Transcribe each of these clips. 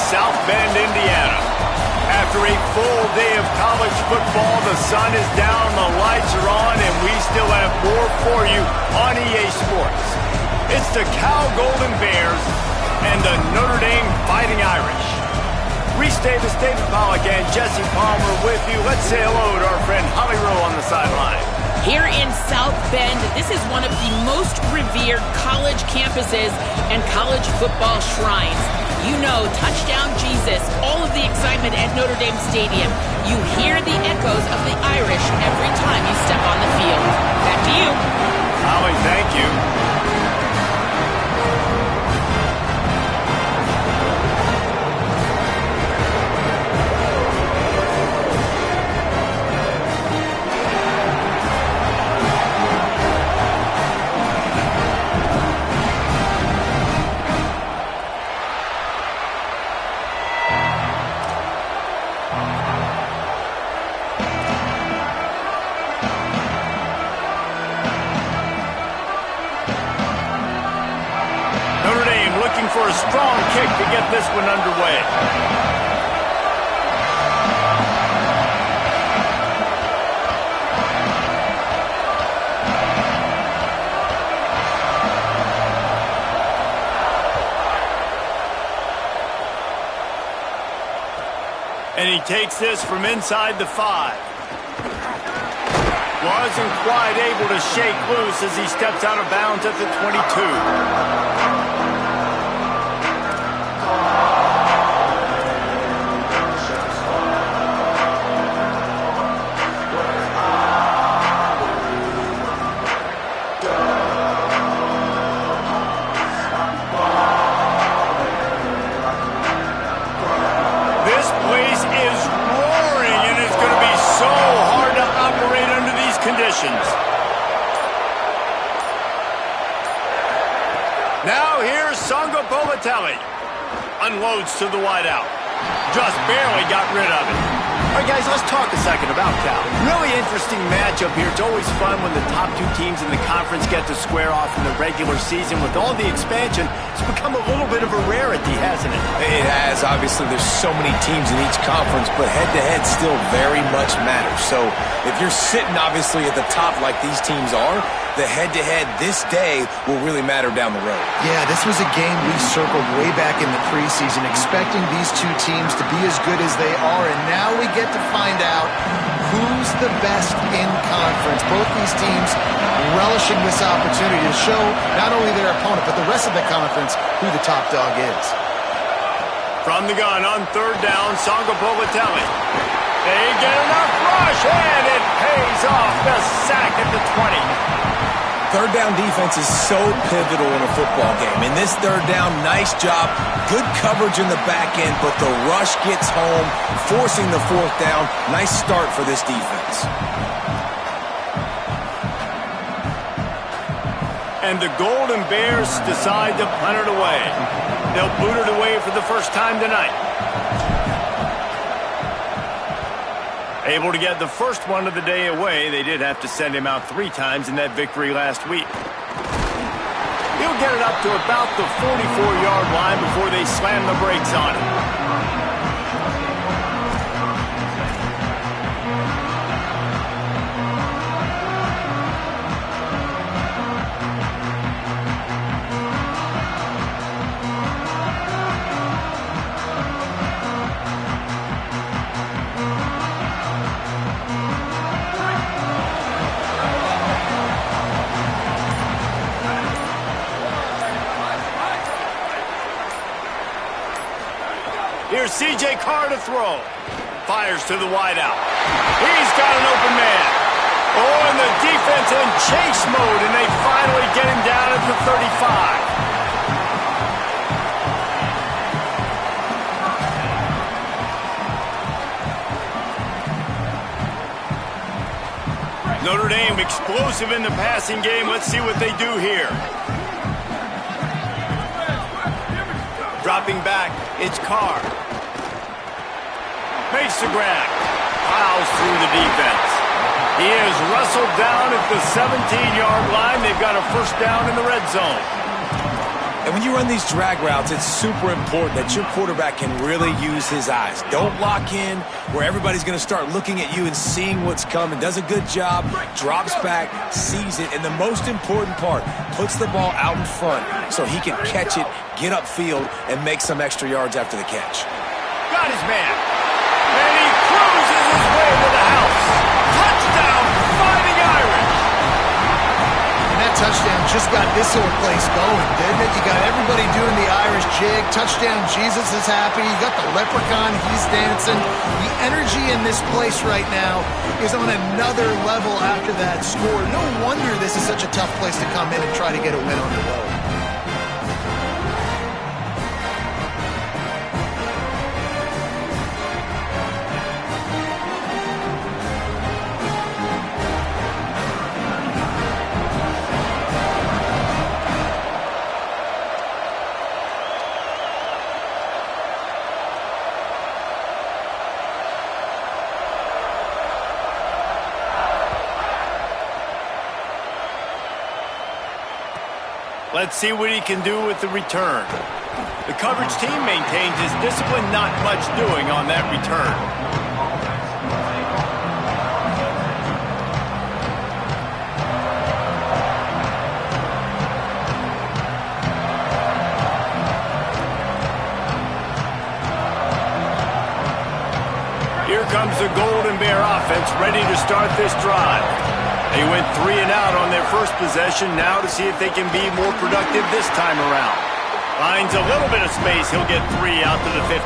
South Bend, Indiana. After a full day of college football, the sun is down, the lights are on, and we still have more for you on EA Sports. It's the Cal Golden Bears and the Notre Dame Fighting Irish. Reese Davis, David Pollack, and Jesse Palmer with you. Let's say hello to our friend Holly Rowe on the sideline. Here in South Bend, this is one of the most revered college campuses and college football shrines. You know, touchdown Jesus, all of the excitement at Notre Dame Stadium. You hear the echoes of the Irish every time you step on the field. Back to you. Holly, thank you. For a strong kick to get this one underway. And he takes this from inside the 5. Wasn't quite able to shake loose as he steps out of bounds at the 22. Now here's unloads to the wideout. Just barely got rid of it. All right, guys, let's talk a second about Cal. Really interesting matchup here. It's always fun when the top two teams in the conference get to square off in the regular season. With all the expansion, it's become a little bit of a rarity, hasn't it? It has. Obviously, there's so many teams in each conference, but head-to-head still very much matters. So if you're sitting, obviously, at the top like these teams are, the head-to-head this day will really matter down the road. Yeah, this was a game we circled way back in the preseason, expecting these two teams to be as good as they are, and now we get to find out who's the best in conference. Both these teams relishing this opportunity to show not only their opponent, but the rest of the conference who the top dog is. From the gun on third down, Songa Bolatelli. They get enough rush, and it pays off. The sack at the 20. Third down defense is so pivotal in a football game. In this third down, nice job. Good coverage in the back end, but the rush gets home, forcing the fourth down. Nice start for this defense. And the Golden Bears decide to punt it away. They'll boot it away for the first time tonight. Able to get the first one of the day away. They did have to send him out 3 times in that victory last week. He'll get it up to about the 44-yard line before they slam the brakes on him. Here's C.J. Carr to throw. Fires to the wideout. He's got an open man. Oh, and the defense in chase mode, and they finally get him down at the 35. Notre Dame explosive in the passing game. Let's see what they do here. Dropping back, it's Carr. Makes the grab. Plows through the defense. He is wrestled down at the 17-yard line. They've got a first down in the red zone. And when you run these drag routes, it's super important that your quarterback can really use his eyes. Don't lock in where everybody's going to start looking at you and seeing what's coming. Does a good job, drops back, sees it, and the most important part, puts the ball out in front so he can catch it, get upfield, and make some extra yards after the catch. Got his man. And he cruises his way to the house. Touchdown, Fighting Irish. And that touchdown just got this whole place going, didn't it? You got everybody doing the Irish jig. Touchdown, Jesus is happy. You got the leprechaun, he's dancing. The energy in this place right now is on another level after that score. No wonder this is such a tough place to come in and try to get a win on the road. Let's see what he can do with the return. The coverage team maintains his discipline, not much doing on that return. Here comes the Golden Bear offense, ready to start this drive. They went 3 and out on their first possession, now to see if they can be more productive this time around. Finds a little bit of space, he'll get 3 out to the 15.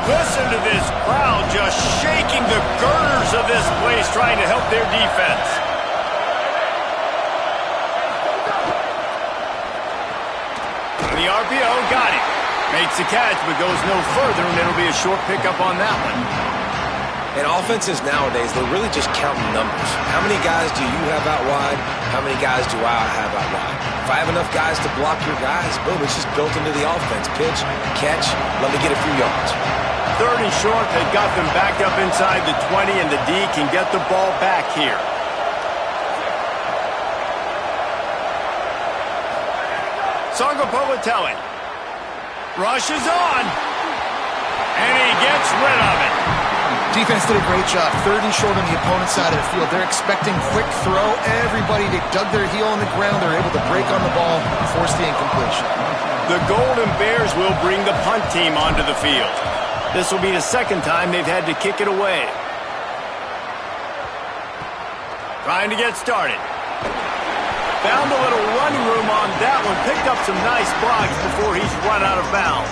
Listen to this crowd just shaking the girders of this place, trying to help their defense. The RPO, got it. Makes the catch, but goes no further, and it'll be a short pickup on that one. And offenses nowadays, they're really just counting numbers. How many guys do you have out wide? How many guys do I have out wide? If I have enough guys to block your guys, boom, it's just built into the offense. Pitch, catch, let me get a few yards. 3rd and short, they got them back up inside the 20, and the D can get the ball back here. Sangopolitelli rushes on, and he gets rid of it. Defense did a great job. 3rd and short on the opponent's side of the field. They're expecting quick throw. Everybody, they dug their heel on the ground. They're able to break on the ball and force the incompletion. The Golden Bears will bring the punt team onto the field. This will be the 2nd time they've had to kick it away. Trying to get started. Found a little running room on that one. Picked up some nice blocks before he's run out of bounds.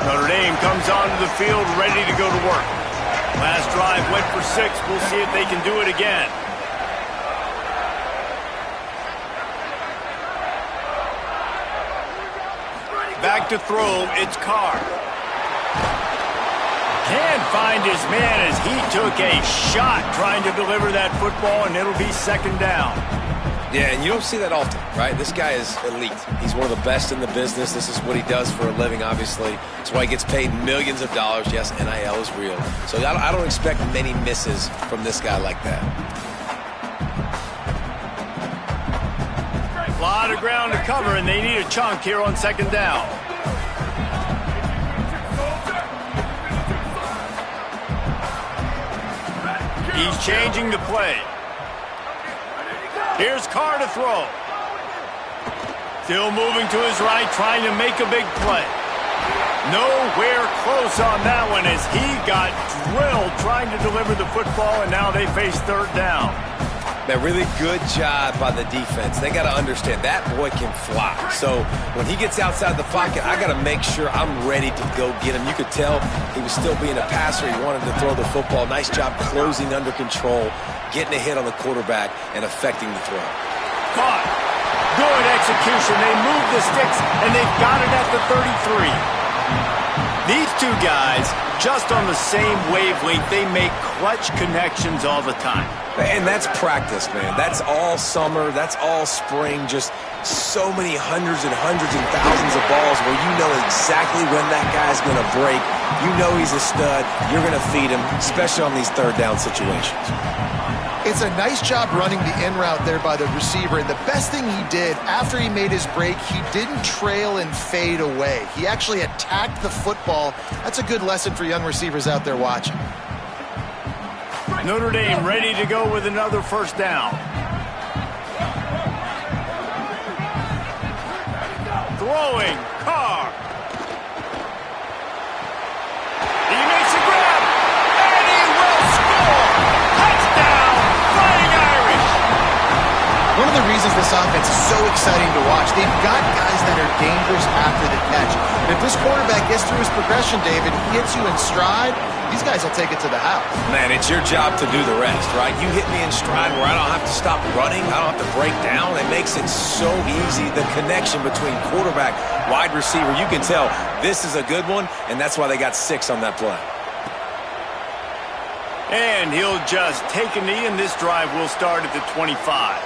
Notre Dame comes onto the field ready to go to work. Last drive went for 6. We'll see if they can do it again. Back to throw, it's Carr. Can't find his man as he took a shot trying to deliver that football, and it'll be 2nd down. Yeah, and you don't see that often, right? This guy is elite. He's one of the best in the business. This is what he does for a living, obviously. That's why he gets paid millions of dollars. Yes, NIL is real. So I don't expect many misses from this guy like that. A lot of ground to cover, and they need a chunk here on 2nd down. He's changing the play. Here's Carr to throw. Still moving to his right, trying to make a big play. Nowhere close on that one as he got drilled trying to deliver the football, and now they face 3rd down. Man, really good job by the defense. They got to understand that boy can fly. So when he gets outside the pocket, I got to make sure I'm ready to go get him. You could tell he was still being a passer. He wanted to throw the football. Nice job closing under control, getting a hit on the quarterback, and affecting the throw. Caught. Good execution. They move the sticks, and they've got it at the 33. These two guys, just on the same wavelength, they make clutch connections all the time. And that's practice, man. That's all summer. That's all spring. Just so many hundreds and thousands of balls where you know exactly when that guy's going to break. You know he's a stud. You're going to feed him, especially on these third down situations. It's a nice job running the in route there by the receiver. And the best thing he did after he made his break, he didn't trail and fade away. He actually attacked the football. That's a good lesson for young receivers out there watching. Notre Dame ready to go with another first down. Throwing, Carr. He makes a grab, and he will score. Touchdown, Fighting Irish. One of the reasons this offense is so exciting to watch, they've got guys that are dangerous after the catch. And if this quarterback gets through his progression, David, he hits you in stride, these guys will take it to the house. Man, it's your job to do the rest, right? You hit me in stride where I don't have to stop running. I don't have to break down. It makes it so easy. The connection between quarterback, wide receiver, you can tell this is a good one, and that's why they got 6 on that play. And he'll just take a knee, and this drive will start at the 25.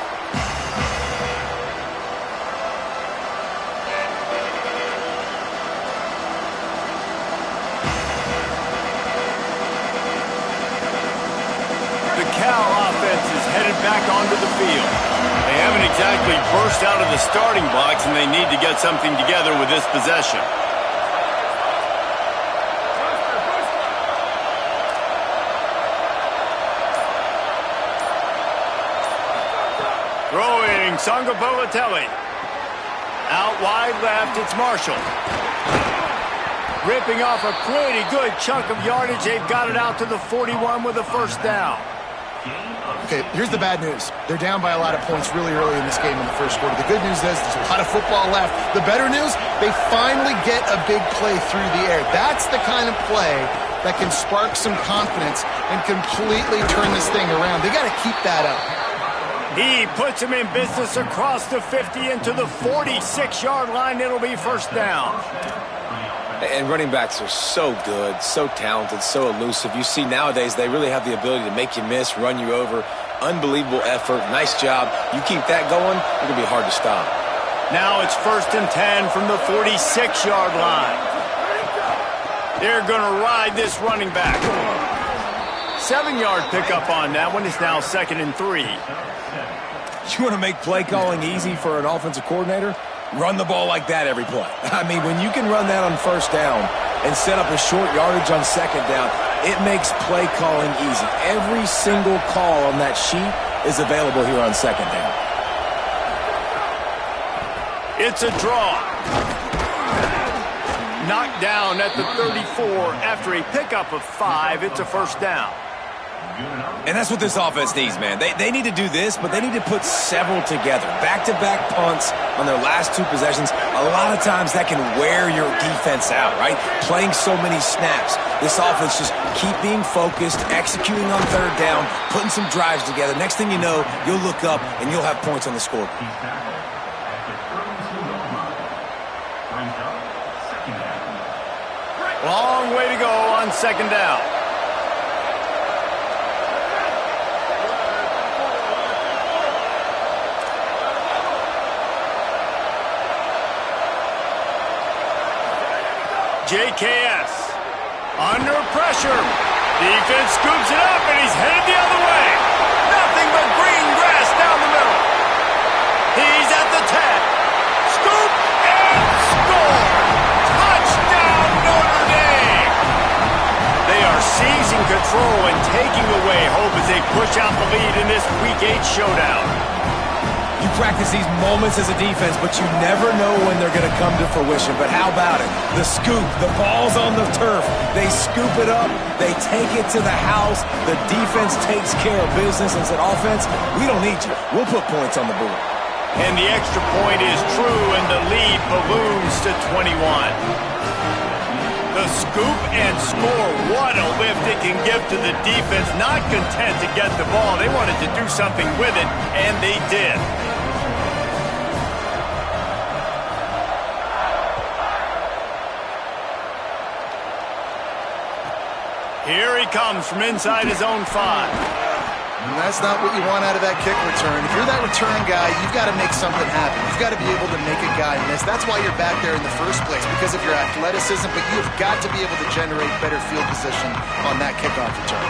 Back onto the field. They haven't exactly burst out of the starting blocks, and they need to get something together with this possession. Throwing, Sangabowatelli. Out wide left, it's Marshall. Ripping off a pretty good chunk of yardage. They've got it out to the 41 with a first down. Okay, here's the bad news. They're down by a lot of points really early in this game in the first quarter. The good news is there's a lot of football left. The better news, they finally get a big play through the air. That's the kind of play that can spark some confidence and completely turn this thing around. They got to keep that up. He puts him in business across the 50 into the 46-yard line. It'll be first down. And running backs are so good, so talented, so elusive. You see nowadays they really have the ability to make you miss, run you over. Unbelievable effort. Nice job. You keep that going, it'll be hard to stop. Now it's 1st and 10 from the 46-yard line. They're going to ride this running back. 7-yard pickup on that one. It's now 2nd and 3. You want to make play calling easy for an offensive coordinator? Run the ball like that every play. I mean, when you can run that on first down and set up a short yardage on second down, it makes play calling easy. Every single call on that sheet is available here on second down. It's a draw. Knocked down at the 34 after a pickup of 5. It's a first down. And that's what this offense needs, man. They need to do this, but they need to put several together. Back-to-back punts on their last 2 possessions. A lot of times that can wear your defense out, right? Playing so many snaps. This offense just keep being focused, executing on third down, putting some drives together. Next thing you know, you'll look up and you'll have points on the scoreboard. Long way to go on second down. JKS under pressure. Defense scoops it up, and he's headed the other way. Nothing but green grass down the middle. He's at the 10. Scoop and score. Touchdown, Notre Dame. They are seizing control and taking away hope as they push out the lead in this Week 8 showdown. You practice these moments as a defense, but you never know when they're going to come to fruition. But how about it? The scoop, the ball's on the turf. They scoop it up. They take it to the house. The defense takes care of business and said, offense, we don't need you. We'll put points on the board. And the extra point is true, and the lead balloons to 21. The scoop and score. What a lift it can give to the defense. Not content to get the ball. They wanted to do something with it, and they did. Here he comes from inside his own 5. And that's not what you want out of that kick return. If you're that return guy, you've got to make something happen. You've got to be able to make a guy miss. That's why you're back there in the first place, because of your athleticism, but you've got to be able to generate better field position on that kickoff return.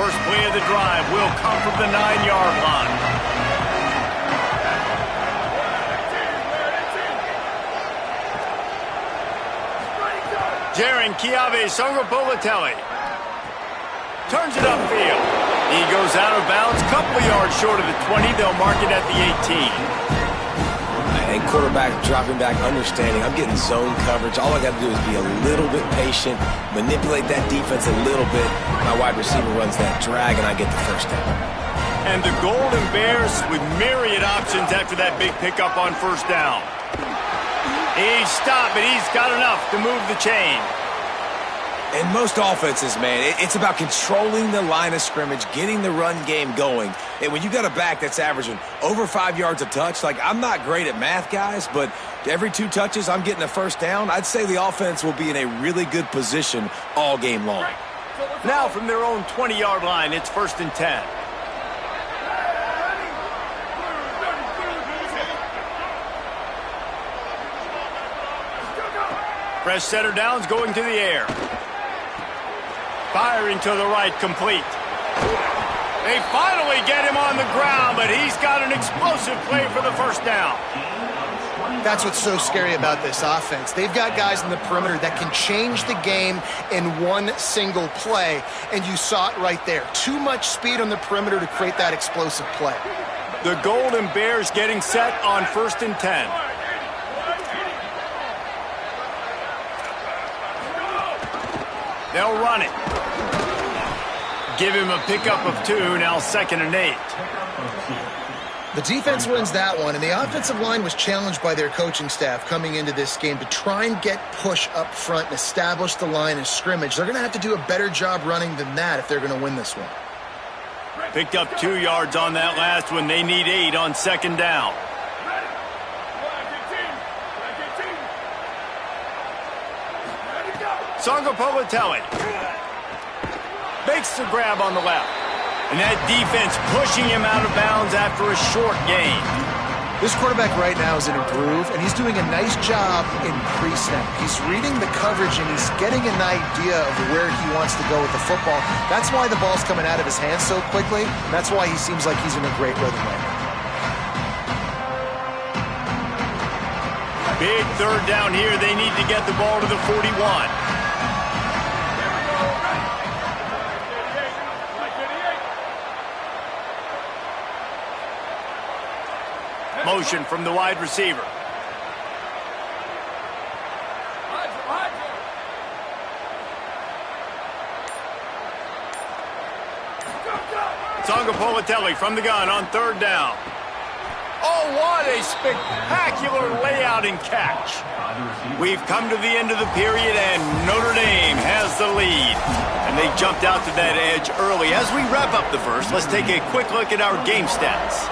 First play of the drive will come from the 9-yard line. Jaron Kiave Songopolitelli turns it upfield. He goes out of bounds, couple yards short of the 20. They'll mark it at the 18. And quarterback dropping back, understanding I'm getting zone coverage. All I got to do is be a little bit patient, manipulate that defense a little bit. My wide receiver runs that drag, and I get the first down. And the Golden Bears with myriad options after that big pickup on first down. He's stopped, but he's got enough to move the chain. In most offenses, man, it's about controlling the line of scrimmage, getting the run game going. And when you got a back that's averaging over 5 yards a touch, like, I'm not great at math, guys, but every 2 touches I'm getting a first down, I'd say the offense will be in a really good position all game long. Now from their own 20-yard line, it's 1st and 10. Fresh center downs going to the air. Firing to the right, complete. They finally get him on the ground, but he's got an explosive play for the first down. That's what's so scary about this offense. They've got guys in the perimeter that can change the game in one single play, and you saw it right there. Too much speed on the perimeter to create that explosive play. The Golden Bears getting set on 1st and 10. They'll run it. Give him a pickup of 2, now 2nd and 8. The defense wins that one, and the offensive line was challenged by their coaching staff coming into this game to try and get push up front and establish the line of scrimmage. They're going to have to do a better job running than that if they're going to win this one. Picked up 2 yards on that last one. They need 8 on 2nd down. Songopolitelli makes the grab on the left. And that defense pushing him out of bounds after a short gain. This quarterback right now is in a groove, and he's doing a nice job in pre-snap. He's reading the coverage, and he's getting an idea of where he wants to go with the football. That's why the ball's coming out of his hands so quickly. That's why he seems like he's in a great rhythm right now. Big 3rd down here. They need to get the ball to the 41. Motion from the wide receiver. Songopolitelli from the gun on 3rd down. Oh, what a spectacular layout and catch. We've come to the end of the period, and Notre Dame has the lead. And they jumped out to that edge early. As we wrap up the first, let's take a quick look at our game stats.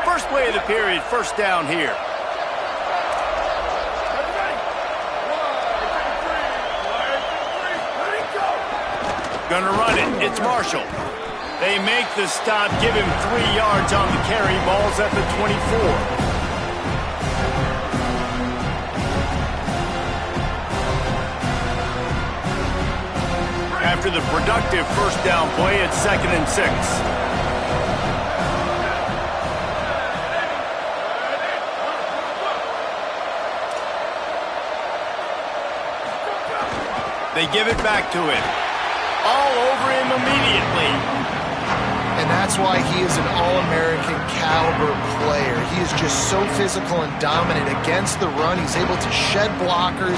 First play of the period, 1st down here. Gonna run it. It's Marshall. They make the stop, give him 3 yards on the carry. Ball's at the 24. After the productive 1st down play, it's 2nd and 6. They give it back to him. All over him immediately. And that's why he is an All-American caliber player. He is just so physical and dominant against the run. He's able to shed blockers,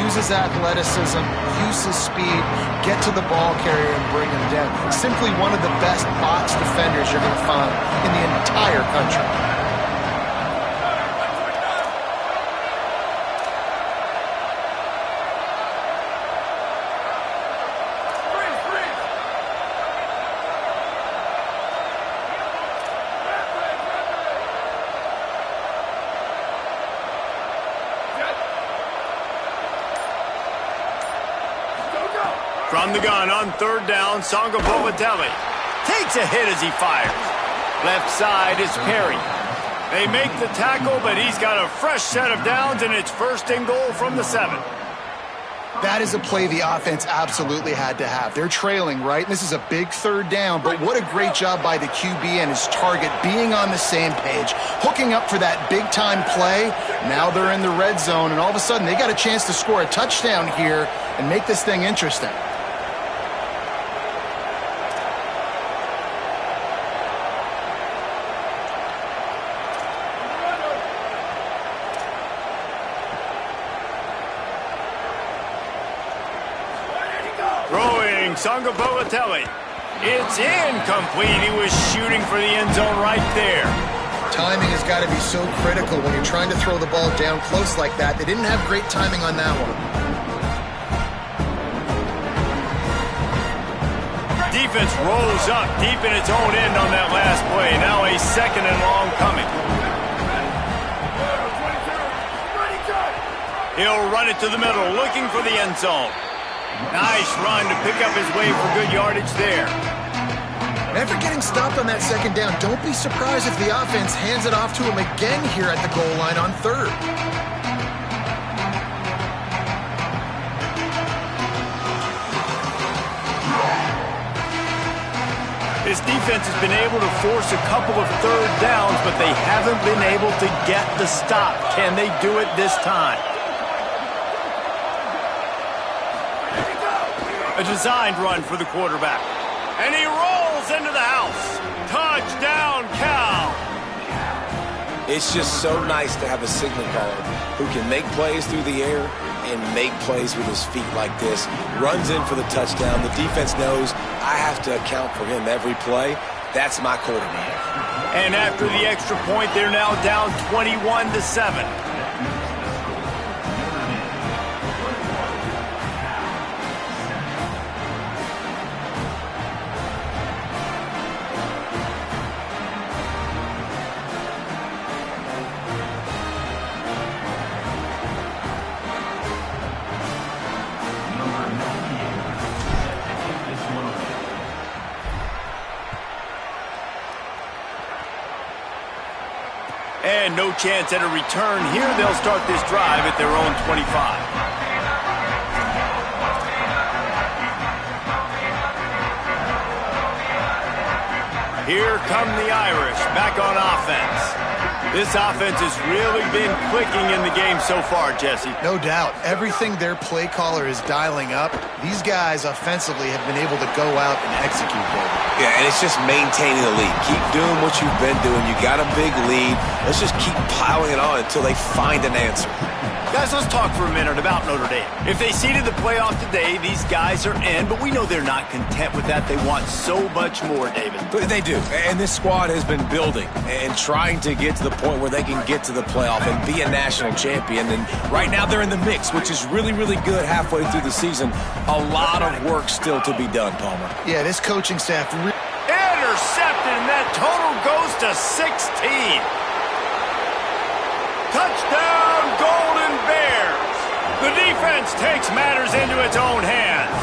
use his athleticism, use his speed, get to the ball carrier and bring him down. Simply one of the best box defenders you're going to find in the entire country. From the gun on third down, Sangavovatelli takes a hit as he fires. Left side is Perry. They make the tackle, but he's got a fresh set of downs, and it's first and goal from the 7. That is a play the offense absolutely had to have. They're trailing, right? And this is a big third down, but what a great job by the QB and his target being on the same page, hooking up for that big-time play. Now they're in the red zone, and all of a sudden they got a chance to score a touchdown here and make this thing interesting. Sangavovatelli. It's incomplete. He was shooting for the end zone right there. Timing has got to be so critical when you're trying to throw the ball down close like that. They didn't have great timing on that one. Defense rolls up deep in its own end on that last play. Now a second and long coming. He'll run it to the middle, looking for the end zone. Nice run to pick up his way for good yardage there. After getting stopped on that second down, don't be surprised if the offense hands it off to him again here at the goal line on third. This defense has been able to force a couple of third downs, but they haven't been able to get the stop. Can they do it this time? A designed run for the quarterback. And he rolls into the house. Touchdown, Cal. It's just so nice to have a signal caller who can make plays through the air and make plays with his feet like this. Runs in for the touchdown. The defense knows I have to account for him every play. That's my quarterback. And after the extra point, they're now down 21-7. And no chance at a return here. They'll start this drive at their own 25. Here come the Irish back on offense. This offense has really been clicking in the game so far, Jesse. No doubt. Everything their play caller is dialing up, these guys offensively have been able to go out and execute, David. Yeah, and it's just maintaining the lead. Keep doing what you've been doing. You got a big lead. Let's just keep piling it on until they find an answer. Guys, let's talk for a minute about Notre Dame. If they seeded the playoff today, these guys are in, but we know they're not content with that. They want so much more, David. But they do, and this squad has been building and trying to get to the point where they can get to the playoff and be a national champion. And right now they're in the mix, which is really, really good halfway through the season. A lot of work still to be done, Palmer. Yeah, this coaching staff... Intercepted, and that total goes to 16. Touchdown, Golden Bears. The defense takes matters into its own hands.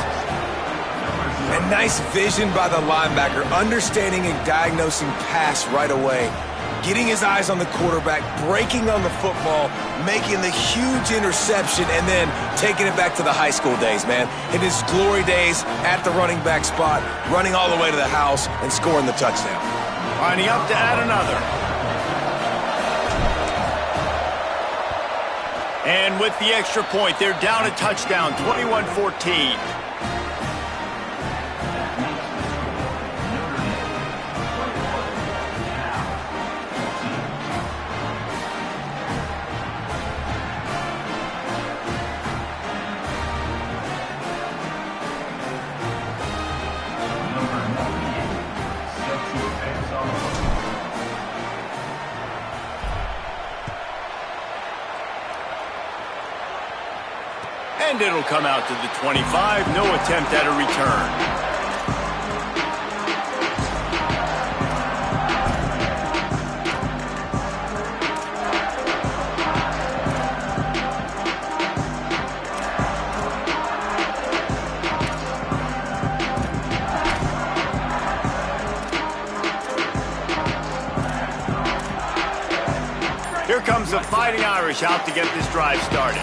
And nice vision by the linebacker, understanding and diagnosing pass right away. Getting his eyes on the quarterback, breaking on the football, making the huge interception, and then taking it back to the high school days, man. In his glory days at the running back spot, running all the way to the house and scoring the touchdown. Lining up to add another. And with the extra point, they're down a touchdown, 21-14. And it'll come out to the 25. No attempt at a return. comes the Fighting Irish out to get this drive started.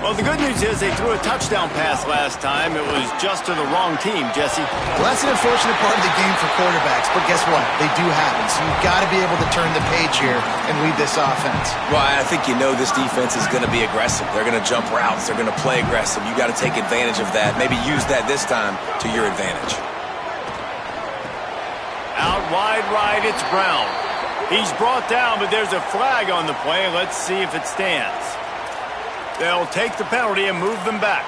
Well, the good news is they threw a touchdown pass last time. It was just to the wrong team, Jesse. Well, that's an unfortunate part of the game for quarterbacks, but guess what? They do happen, so you've got to be able to turn the page here and lead this offense. Well, I think you know this defense is going to be aggressive. They're going to jump routes. They're going to play aggressive. You got to take advantage of that. Maybe use that this time to your advantage. Out wide right, it's Brown. He's brought down, but there's a flag on the play. Let's see if it stands. They'll take the penalty and move them back.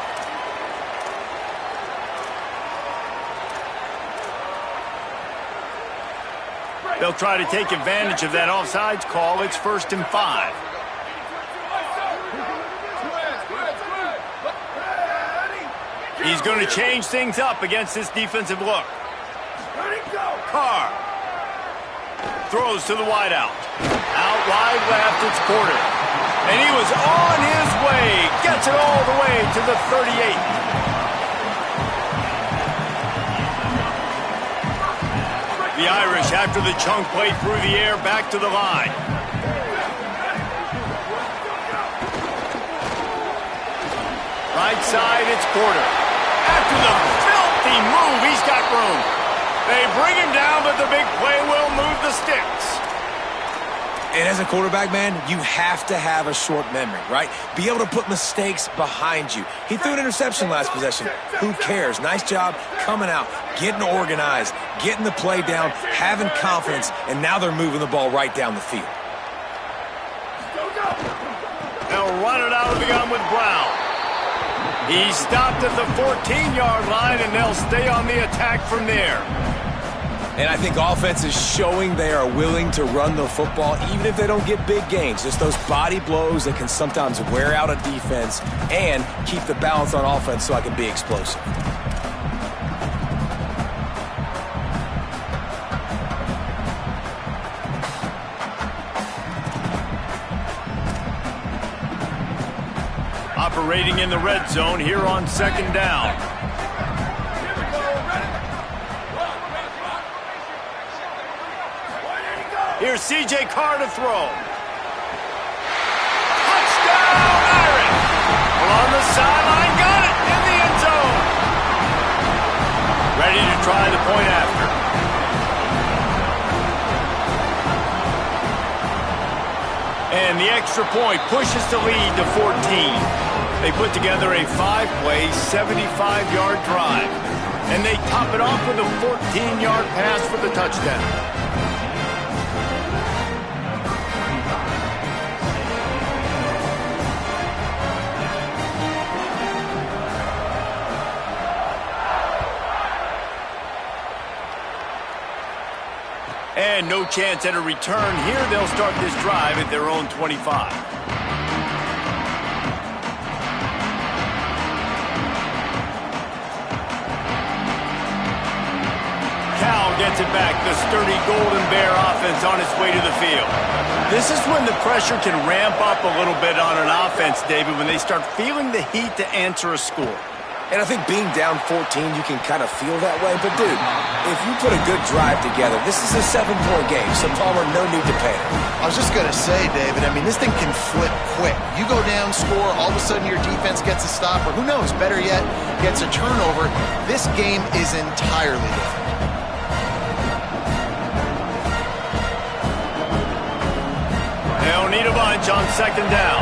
They'll try to take advantage of that offsides call. It's 1st and 5. He's going to change things up against this defensive look. Carr throws to the wideout. Out wide left, it's Porter. And he was on his way. Gets it all the way to the 38. The Irish, after the chunk play through the air, back to the line. Right side, it's Porter. After the filthy move, he's got room. They bring him down, but the big play will move the sticks. And as a quarterback, man, you have to have a short memory, right? Be able to put mistakes behind you. He threw an interception last possession. Who cares? Nice job coming out, getting organized, getting the play down, having confidence, and now they're moving the ball right down the field. They'll run it out of the gun with Brown. He stopped at the 14-yard line, and they'll stay on the attack from there. And I think offense is showing they are willing to run the football, even if they don't get big gains. Just those body blows that can sometimes wear out a defense and keep the balance on offense so I can be explosive. Operating in the red zone here on 2nd down. Here's C.J. Carr to throw. Touchdown, Irish! Along the sideline, got it in the end zone. Ready to try the point after. And the extra point pushes the lead to 14. They put together a 5-play, 75-yard drive. And they top it off with a 14-yard pass for the touchdown. And no chance at a return here. They'll start this drive at their own 25. Cal gets it back. The sturdy Golden Bear offense on its way to the field. This is when the pressure can ramp up a little bit on an offense, David, when they start feeling the heat to answer a score. And I think being down 14, you can kind of feel that way. But, dude, if you put a good drive together, this is a 7-point game, so Palmer, no need to panic. I was just going to say, David, I mean, this thing can flip quick. You go down, score, all of a sudden your defense gets a stop, or who knows, better yet, gets a turnover. This game is entirely different. They'll need a bunch on 2nd down.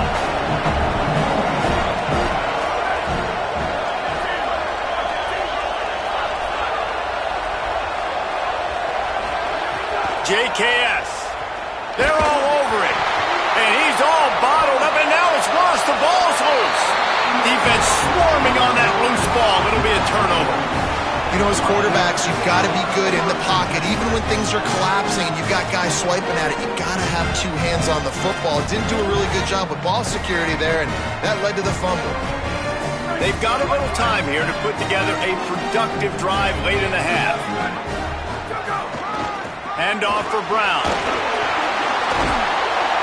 JKS. They're all over it. And he's all bottled up, and now it's worse. The ball's loose. Defense swarming on that loose ball. It'll be a turnover. You know, as quarterbacks, you've got to be good in the pocket. Even when things are collapsing and you've got guys swiping at it, you've got to have 2 hands on the football. Didn't do a really good job with ball security there, and that led to the fumble. They've got a little time here to put together a productive drive late in the half. Handoff for Brown.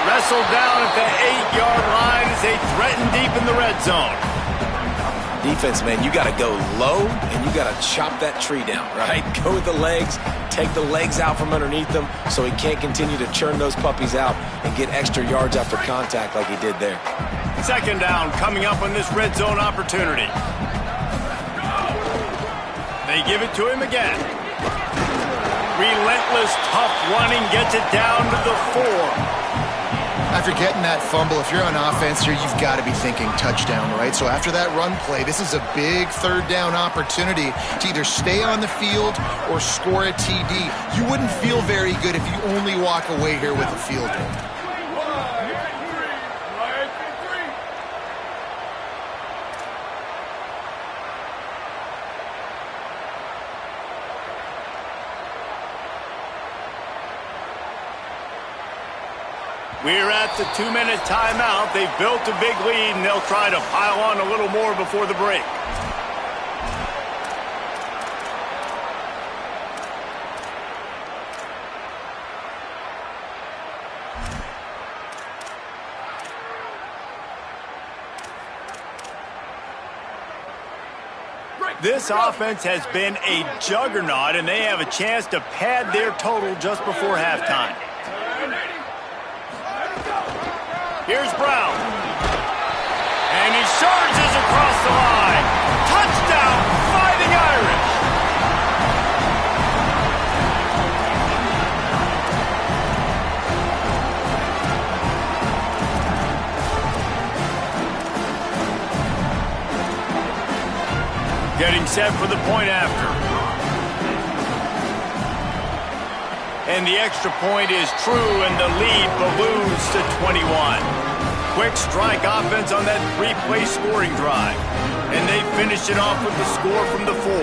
Wrestled down at the 8-yard line as they threaten deep in the red zone. Defense, man, you got to go low, and you got to chop that tree down, right? Go with the legs, take the legs out from underneath them so he can't continue to churn those puppies out and get extra yards after contact like he did there. Second down coming up on this red zone opportunity. They give it to him again. Relentless, tough running gets it down to the 4. After getting that fumble, if you're on offense here, you've got to be thinking touchdown, right? So after that run play, this is a big third down opportunity to either stay on the field or score a TD. You wouldn't feel very good if you only walk away here with a field goal. We're at the 2-minute timeout. They've built a big lead, and they'll try to pile on a little more before the break. This offense has been a juggernaut, and they have a chance to pad their total just before halftime. Here's Brown. And he surges across the line. Touchdown, Fighting Irish. Getting set for the point after. And the extra point is true, and the lead balloons to 21. Quick strike offense on that 3-play scoring drive. And they finish it off with the score from the 4.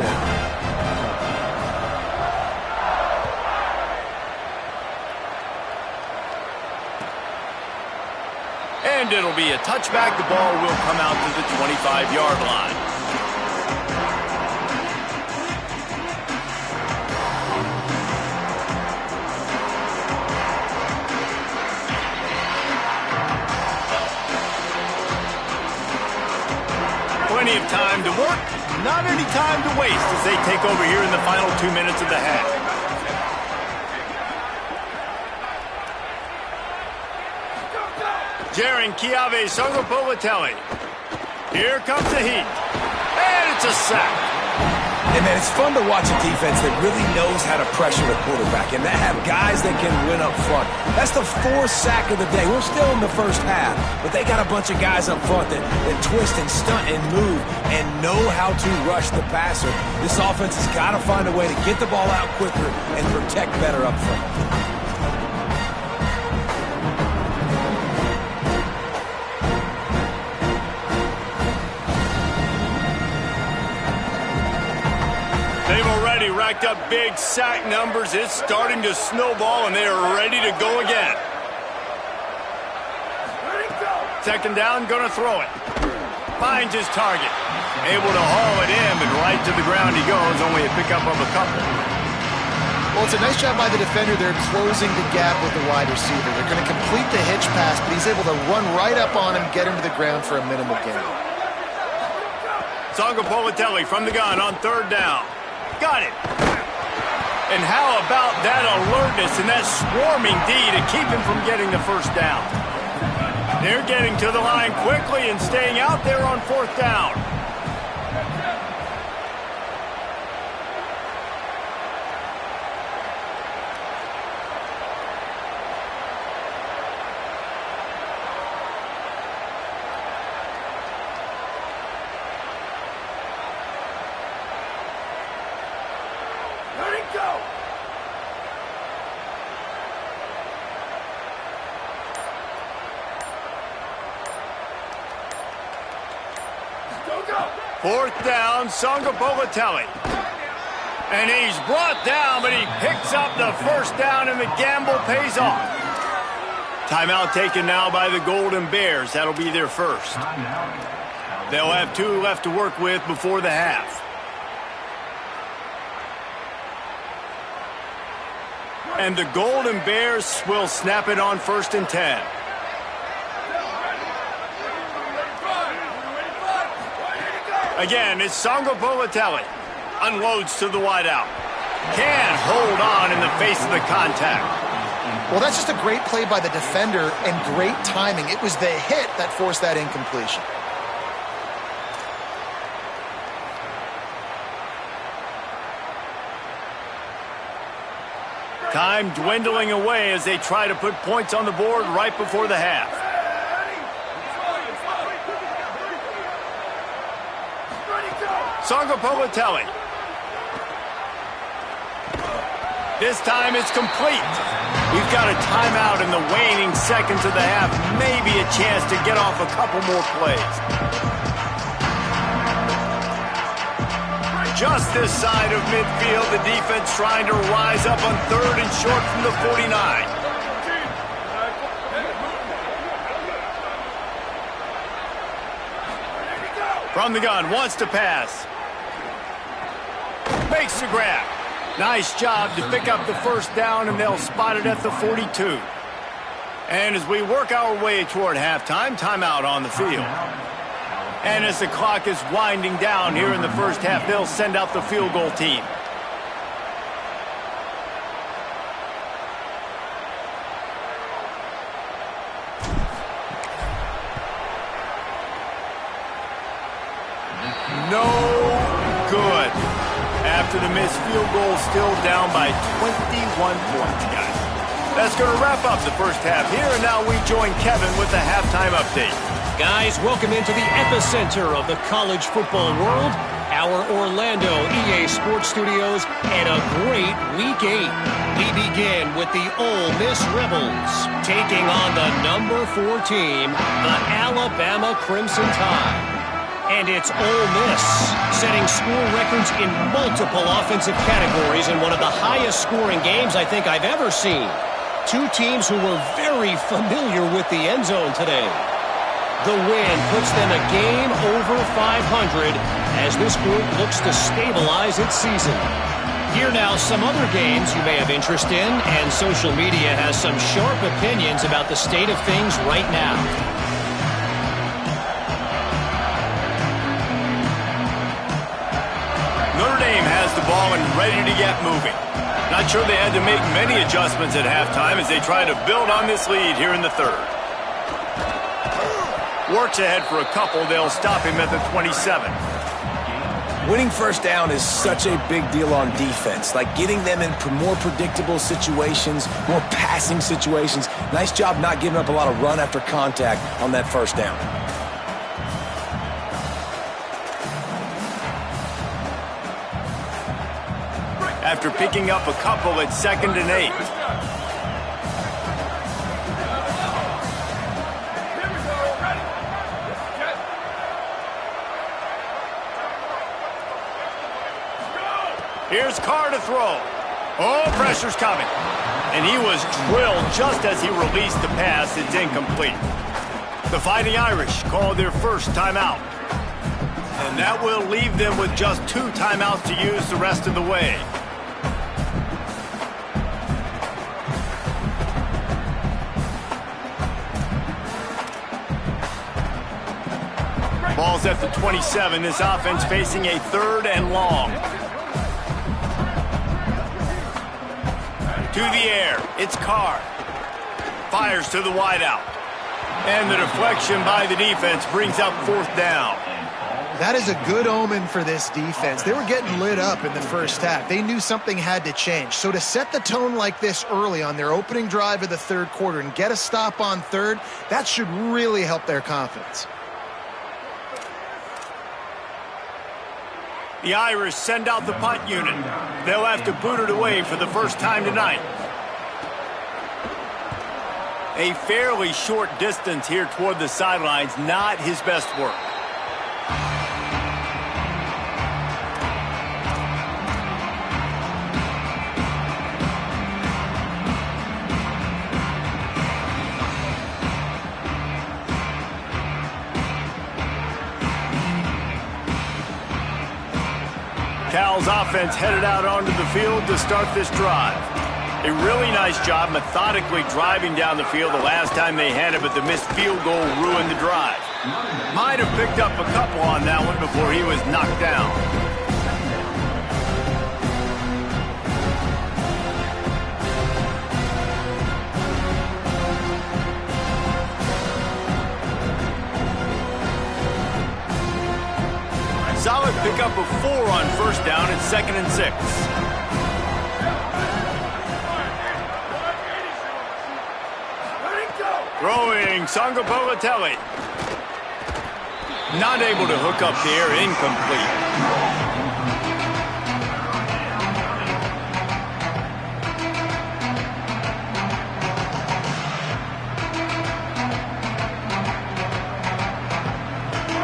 And it'll be a touchback. The ball will come out to the 25-yard line. Plenty of time to work, not any time to waste as they take over here in the final 2 minutes of the half. Jaron Chiave Songopolitelli. Here comes the heat. And it's a sack. And, man, it's fun to watch a defense that really knows how to pressure the quarterback and that have guys that can win up front. That's the 4th sack of the day. We're still in the first half, but they got a bunch of guys up front that twist and stunt and move and know how to rush the passer. This offense has got to find a way to get the ball out quicker and protect better up front. Racked up big sack numbers. It's starting to snowball, and they are ready to go again. Second down, going to throw it. Finds his target. Able to haul it in, but right to the ground he goes. Only a pickup of a couple. Well, it's a nice job by the defender. They're closing the gap with the wide receiver. They're going to complete the hitch pass, but he's able to run right up on him, get him to the ground for a minimal gain. Songopolitelli from the gun on third down. Got it. And how about that alertness and that swarming D to keep him from getting the first down? They're getting to the line quickly and staying out there on 4th down. Fourth down, Songopolitelli. And he's brought down, but he picks up the first down, and the gamble pays off. Timeout taken now by the Golden Bears. That'll be their first. They'll have 2 left to work with before the half. And the Golden Bears will snap it on 1st and 10. Again, it's Sangopolatelli. Unloads to the wideout. Can't hold on in the face of the contact. Well, that's just a great play by the defender and great timing. It was the hit that forced that incompletion. Time dwindling away as they try to put points on the board right before the half. Sangopolatelli. This time it's complete. We've got a timeout in the waning seconds of the half. Maybe a chance to get off a couple more plays. Just this side of midfield, the defense trying to rise up on third and short from the 49. From the gun, wants to pass. Makes the grab. Nice job to pick up the first down, and they'll spot it at the 42. And as we work our way toward halftime, timeout on the field. And as the clock is winding down here in the first half, they'll send out the field goal team. No good. After the missed field goal, still down by 21 points, guys. That's going to wrap up the first half here, and now we join Kevin with the halftime update. Guys, welcome into the epicenter of the college football world, our Orlando EA Sports Studios, and a great Week 8. We begin with the Ole Miss Rebels taking on the number 4 team, the Alabama Crimson Tide. And it's Ole Miss setting score records in multiple offensive categories in one of the highest scoring games I think I've ever seen. Two teams who were very familiar with the end zone today. The win puts them a game over 500 as this group looks to stabilize its season. Here now some other games you may have interest in, and social media has some sharp opinions about the state of things right now. Notre Dame has the ball and ready to get moving. Not sure they had to make many adjustments at halftime as they try to build on this lead here in the third. Works ahead for a couple. They'll stop him at the 27. Winning first down is such a big deal on defense, like getting them in more predictable situations, more passing situations. Nice job not giving up a lot of run after contact on that first down. After picking up a couple at 2nd and 8. Here's Carr to throw. Oh, pressure's coming. And he was drilled just as he released the pass. It's incomplete. The Fighting Irish call their first timeout. And that will leave them with just 2 timeouts to use the rest of the way. Ball's at the 27. This offense facing a 3rd and long. To the air. It's Carr. Fires to the wideout. And the deflection by the defense brings up 4th down. That is a good omen for this defense. They were getting lit up in the first half. They knew something had to change. So to set the tone like this early on their opening drive of the third quarter and get a stop on third, that should really help their confidence. The Irish send out the punt unit. They'll have to boot it away for the first time tonight. A fairly short distance here toward the sidelines, not his best work. Cal's Eagles offense headed out onto the field to start this drive. A really nice job methodically driving down the field the last time they had it, but the missed field goal ruined the drive. Might have picked up a couple on that one before he was knocked down. Solid pickup of 4 on first down at 2nd and 6. Throwing Sangapolatelli. Not able to hook up there, incomplete.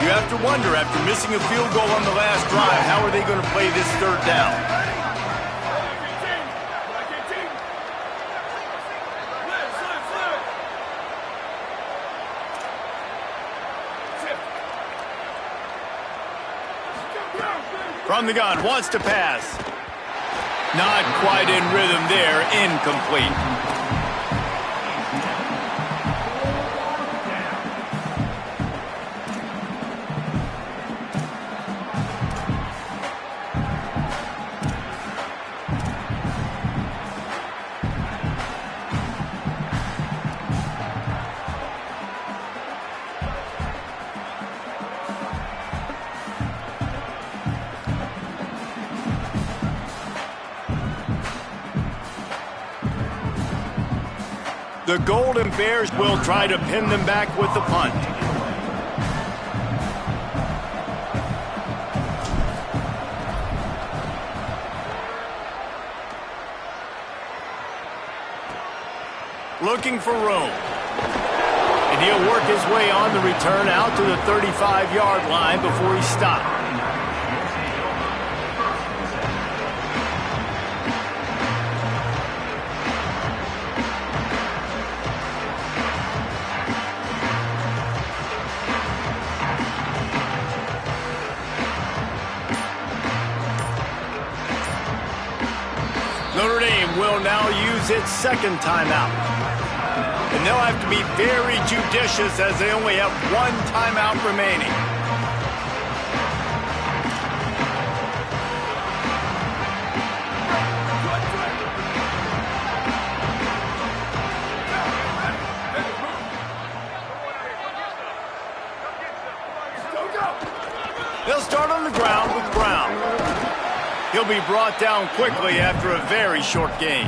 You have to wonder, after missing a field goal on the last drive, how are they going to play this third down? From the gun, wants to pass. Not quite in rhythm there, incomplete. The Golden Bears will try to pin them back with the punt. Looking for room. And he'll work his way on the return out to the 35-yard line before he stopped. Notre Dame will now use its second timeout. And they'll have to be very judicious as they only have 1 timeout remaining. They'll start on the ground with Brown. He'll be brought down quickly after a very short gain.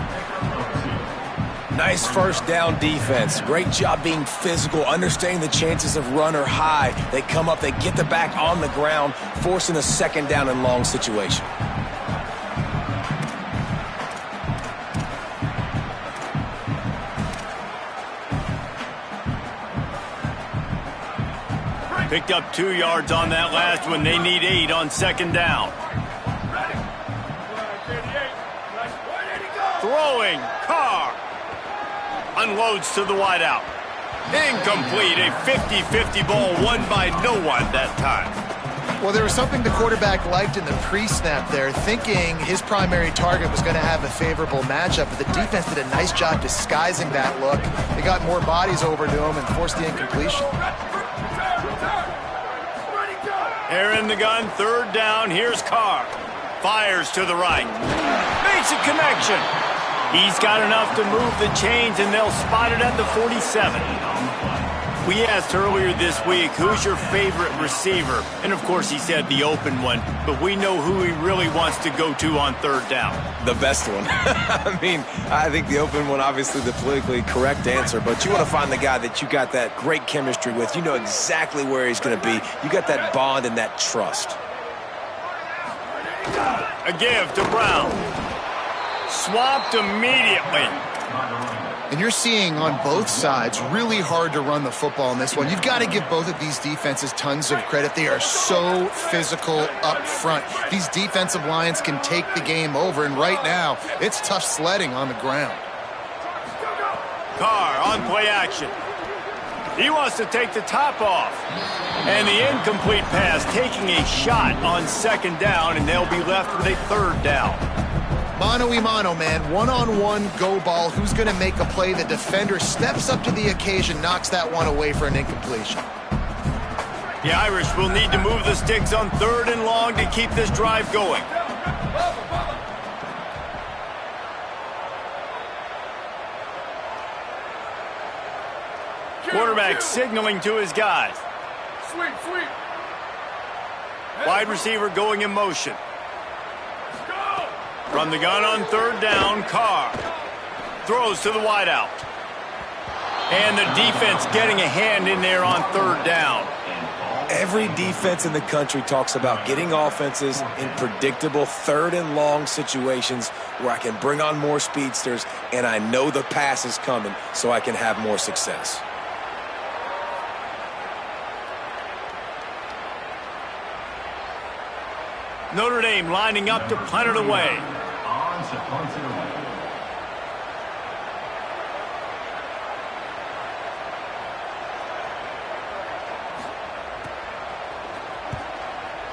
Nice first down defense. Great job being physical, understanding the chances of run are high. They come up, they get the back on the ground, forcing a 2nd down and long situation. Picked up 2 yards on that last one. They need 8 on 2nd down. Throwing, Carr. Unloads to the wideout. Incomplete, a 50-50 ball won by no one that time. Well, there was something the quarterback liked in the pre-snap there, thinking his primary target was going to have a favorable matchup, but the defense did a nice job disguising that look. They got more bodies over to him and forced the incompletion. Here in the gun, 3rd down, here's Carr. Fires to the right. Makes a connection. He's got enough to move the chains, and they'll spot it at the 47. We asked earlier this week, who's your favorite receiver? And, of course, he said the open one, but we know who he really wants to go to on 3rd down. The best one. I mean, I think the open one, obviously the politically correct answer, but you want to find the guy that you got that great chemistry with. You know exactly where he's going to be. You got that bond and that trust. A give to Brown. Swapped immediately. And you're seeing on both sides really hard to run the football in this one. You've got to give both of these defenses tons of credit. They are so physical up front. These defensive lines can take the game over, and right now it's tough sledding on the ground. Carr on play action. He wants to take the top off. And the incomplete pass taking a shot on second down, and they'll be left with a third down. Mano-y-mano, man. One-on-one go ball. Who's going to make a play? The defender steps up to the occasion, knocks that one away for an incompletion. The Irish will need to move the sticks on third and long to keep this drive going. Quarterback signaling to his guys. Sweep. Wide receiver going in motion. From the gun on third down, Carr throws to the wideout. And the defense getting a hand in there on third down. Every defense in the country talks about getting offenses in predictable third and long situations where I can bring on more speedsters and I know the pass is coming so I can have more success. Notre Dame lining up to punt it away.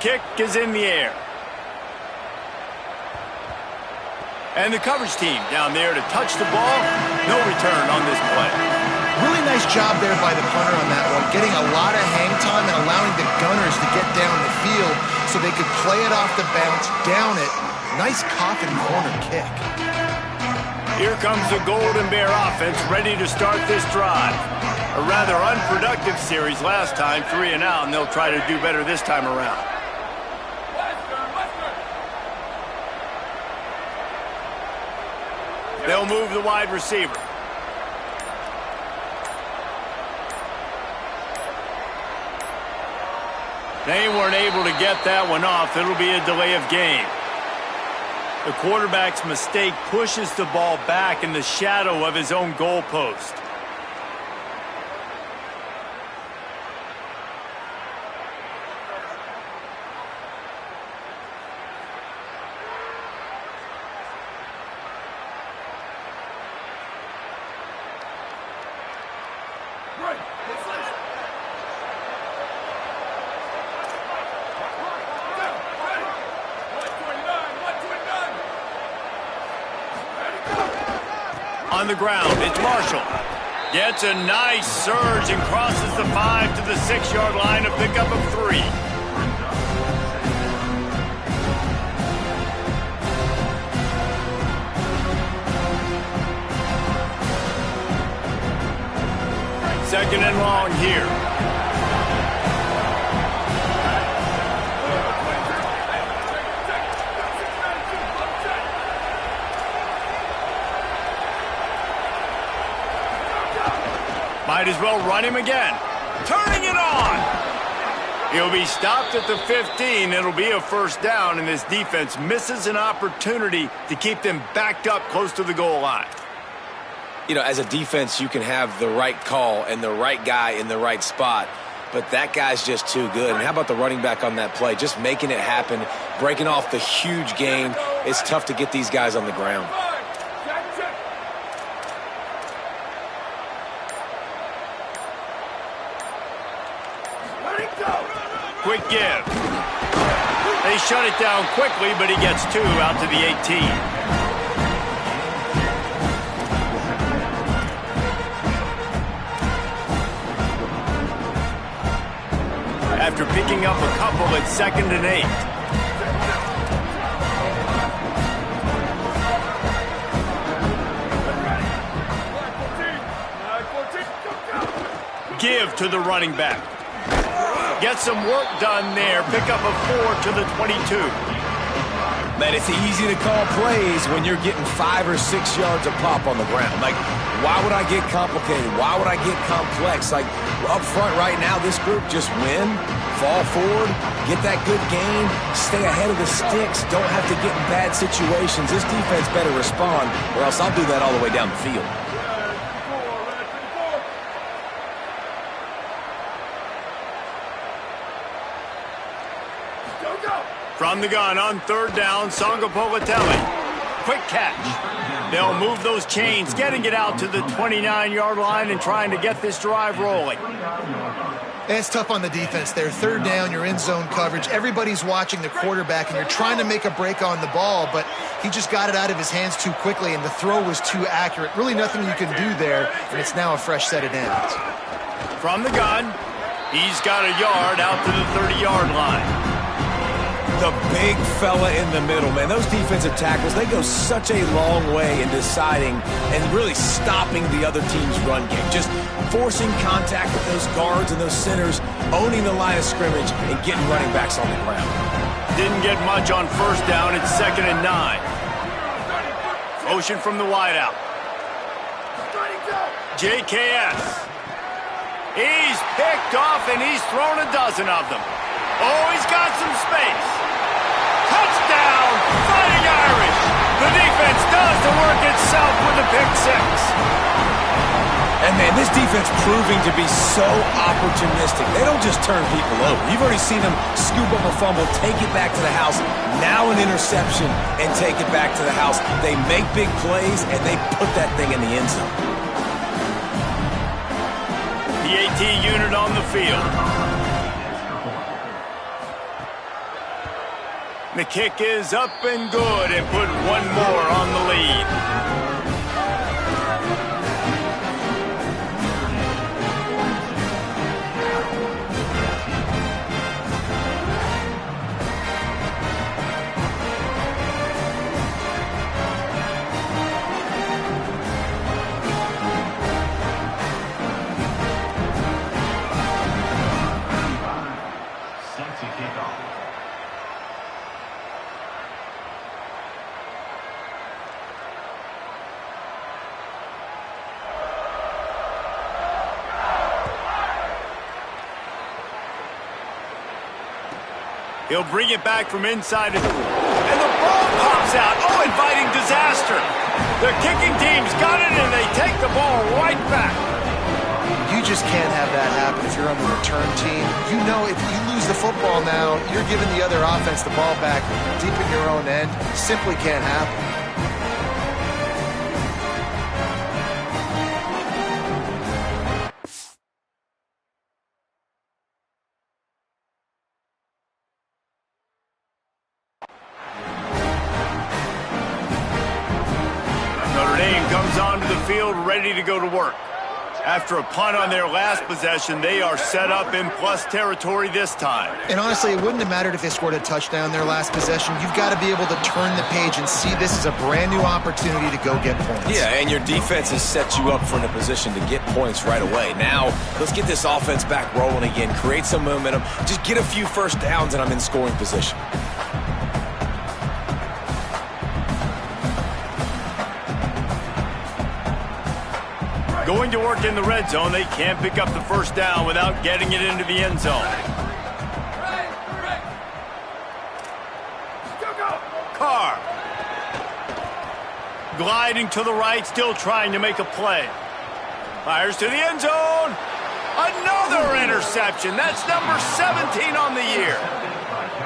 Kick is in the air. And the coverage team down there to touch the ball. No return on this play. Really nice job there by the punter on that one, getting a lot of hang time and allowing the gunners to get down the field so they could play it off the bounce, down it. Nice coffin corner kick. Here comes the Golden Bear offense ready to start this drive. A rather unproductive series last time, 3 and out, and they'll try to do better this time around. They'll move the wide receiver. They weren't able to get that one off. It'll be a delay of game. The quarterback's mistake pushes the ball back in the shadow of his own goalpost. On the ground, it's Marshall. Gets a nice surge and crosses the 5 to the 6-yard line, a pickup of 3. Second and long here. Might as well run him again. Turning it on. He'll be stopped at the 15. It'll be a first down, and this defense misses an opportunity to keep them backed up close to the goal line. You know, as a defense, you can have the right call and the right guy in the right spot, but that guy's just too good. And how about the running back on that play? Just making it happen, breaking off the huge gain. It's tough to get these guys on the ground. Quick give. They shut it down quickly, but he gets 2 out to the 18. After picking up a couple at 2nd and 8. Give to the running back. Get some work done there. Pick up a 4 to the 22. Man, it's easy to call plays when you're getting 5 or 6 yards a pop on the ground. Like, why would I get complicated? Why would I get complex? Like, up front right now, this group just win, fall forward, get that good gain, stay ahead of the sticks, don't have to get in bad situations. This defense better respond, or else I'll do that all the way down the field. From the gun on third down, Songa Politelli. Quick catch. They'll move those chains, getting it out to the 29-yard line and trying to get this drive rolling. And it's tough on the defense there. Third down, you're in zone coverage. Everybody's watching the quarterback, and you're trying to make a break on the ball, but he just got it out of his hands too quickly, and the throw was too accurate. Really nothing you can do there, and it's now a fresh set of downs. From the gun, he's got a yard out to the 30-yard line. The big fella in the middle, man. Those defensive tackles, they go such a long way in deciding and really stopping the other team's run game. Just forcing contact with those guards and those centers, owning the line of scrimmage, and getting running backs on the ground. Didn't get much on first down. It's 2nd and 9. Motion from the wideout. JKS. He's picked off, and he's thrown a dozen of them. Oh, he's got some space. Touchdown, Fighting Irish. The defense does the work itself with a pick six. And, man, this defense proving to be so opportunistic. They don't just turn people over. You've already seen them scoop up a fumble, take it back to the house, now an interception, and take it back to the house. They make big plays, and they put that thing in the end zone. The AT unit on the field. The kick is up and good and put one more on the lead. He'll bring it back from inside, and the ball pops out. Oh, inviting disaster. The kicking team's got it, and they take the ball right back. You just can't have that happen if you're on the return team. You know if you lose the football now, you're giving the other offense the ball back deep in your own end. Simply can't happen. Ready to go to work. After a punt on their last possession, they are set up in plus territory this time. And honestly, it wouldn't have mattered if they scored a touchdown their last possession. You've got to be able to turn the page and see this as a brand new opportunity to go get points. Yeah, and your defense has set you up for in a position to get points right away. Now, let's get this offense back rolling again, create some momentum, just get a few first downs, and I'm in scoring position. Going to work in the red zone, they can't pick up the first down without getting it into the end zone. Carr. Gliding to the right, still trying to make a play. Fires to the end zone. Another interception. That's number 17 on the year.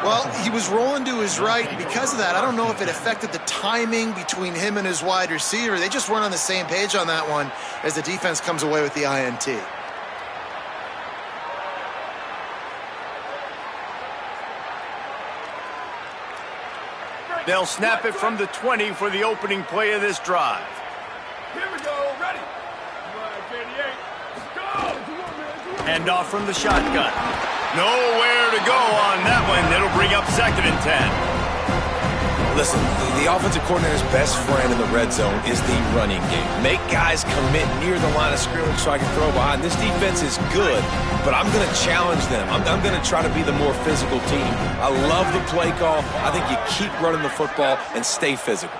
Well, he was rolling to his right, and because of that, I don't know if it affected the timing between him and his wide receiver. They just weren't on the same page on that one as the defense comes away with the INT. They'll snap it from the 20 for the opening play of this drive. Here we go, ready. Hand off from the shotgun. Nowhere to go on that one. It'll bring up 2nd and 10. Listen, the offensive coordinator's best friend in the red zone is the running game. Make guys commit near the line of scrimmage so I can throw behind. This defense is good, but I'm going to challenge them. I'm going to try to be the more physical team. I love the play call. I think you keep running the football and stay physical.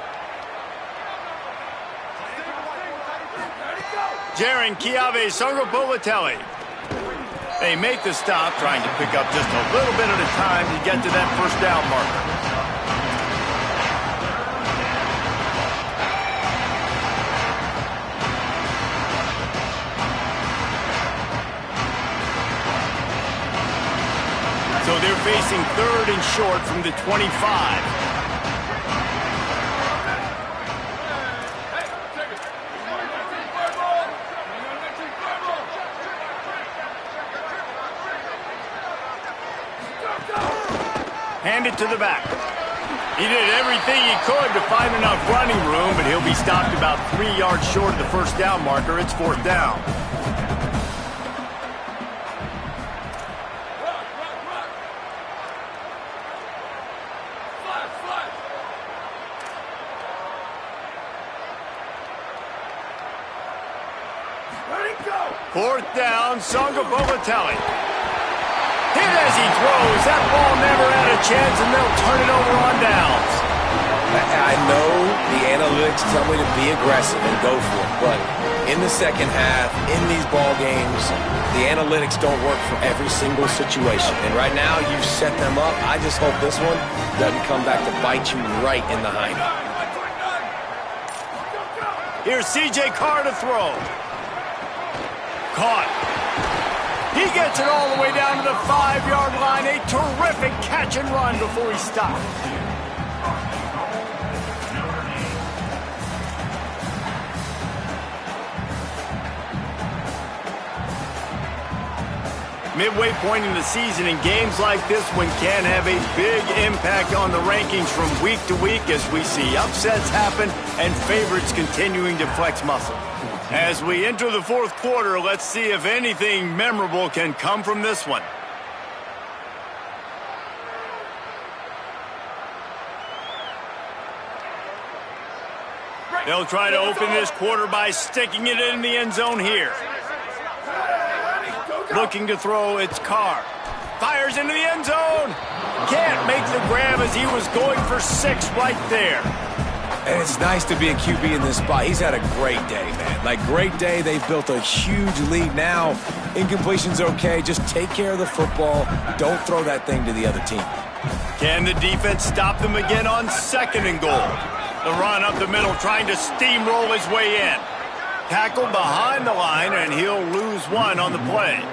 Jaron Chiave Songopolatelli. They make the stop, trying to pick up just a little bit at a time to get to that first down marker. So they're facing 3rd and short from the 25. hand it to the back. He did everything he could to find enough running room, but he'll be stopped about 3 yards short of the first down marker. It's 4th down. Fourth down, Bolotelli. Hit as he throws. That ball never had a chance, and they'll turn it over on downs. I know the analytics tell me to be aggressive and go for it, but in the second half, in these ball games, the analytics don't work for every single situation. And right now, you've set them up. I just hope this one doesn't come back to bite you right in the hiney. Here's C.J. Carr to throw. Caught. He gets it all the way down to the 5-yard line. A terrific catch and run before he stopped. Midway point in the season, and games like this one can have a big impact on the rankings from week to week as we see upsets happen and favorites continuing to flex muscle. As we enter the fourth quarter, let's see if anything memorable can come from this one. They'll try to open this quarter by sticking it in the end zone here. Looking to throw, it's Carr. Fires into the end zone. Can't make the grab as he was going for 6 right there. And it's nice to be a QB in this spot. He's had a great day, man. Like, great day. They've built a huge lead now. Incompletion's okay. Just take care of the football. Don't throw that thing to the other team. Can the defense stop them again on 2nd and goal? The run up the middle, trying to steamroll his way in. Tackled behind the line, and he'll lose 1 on the play.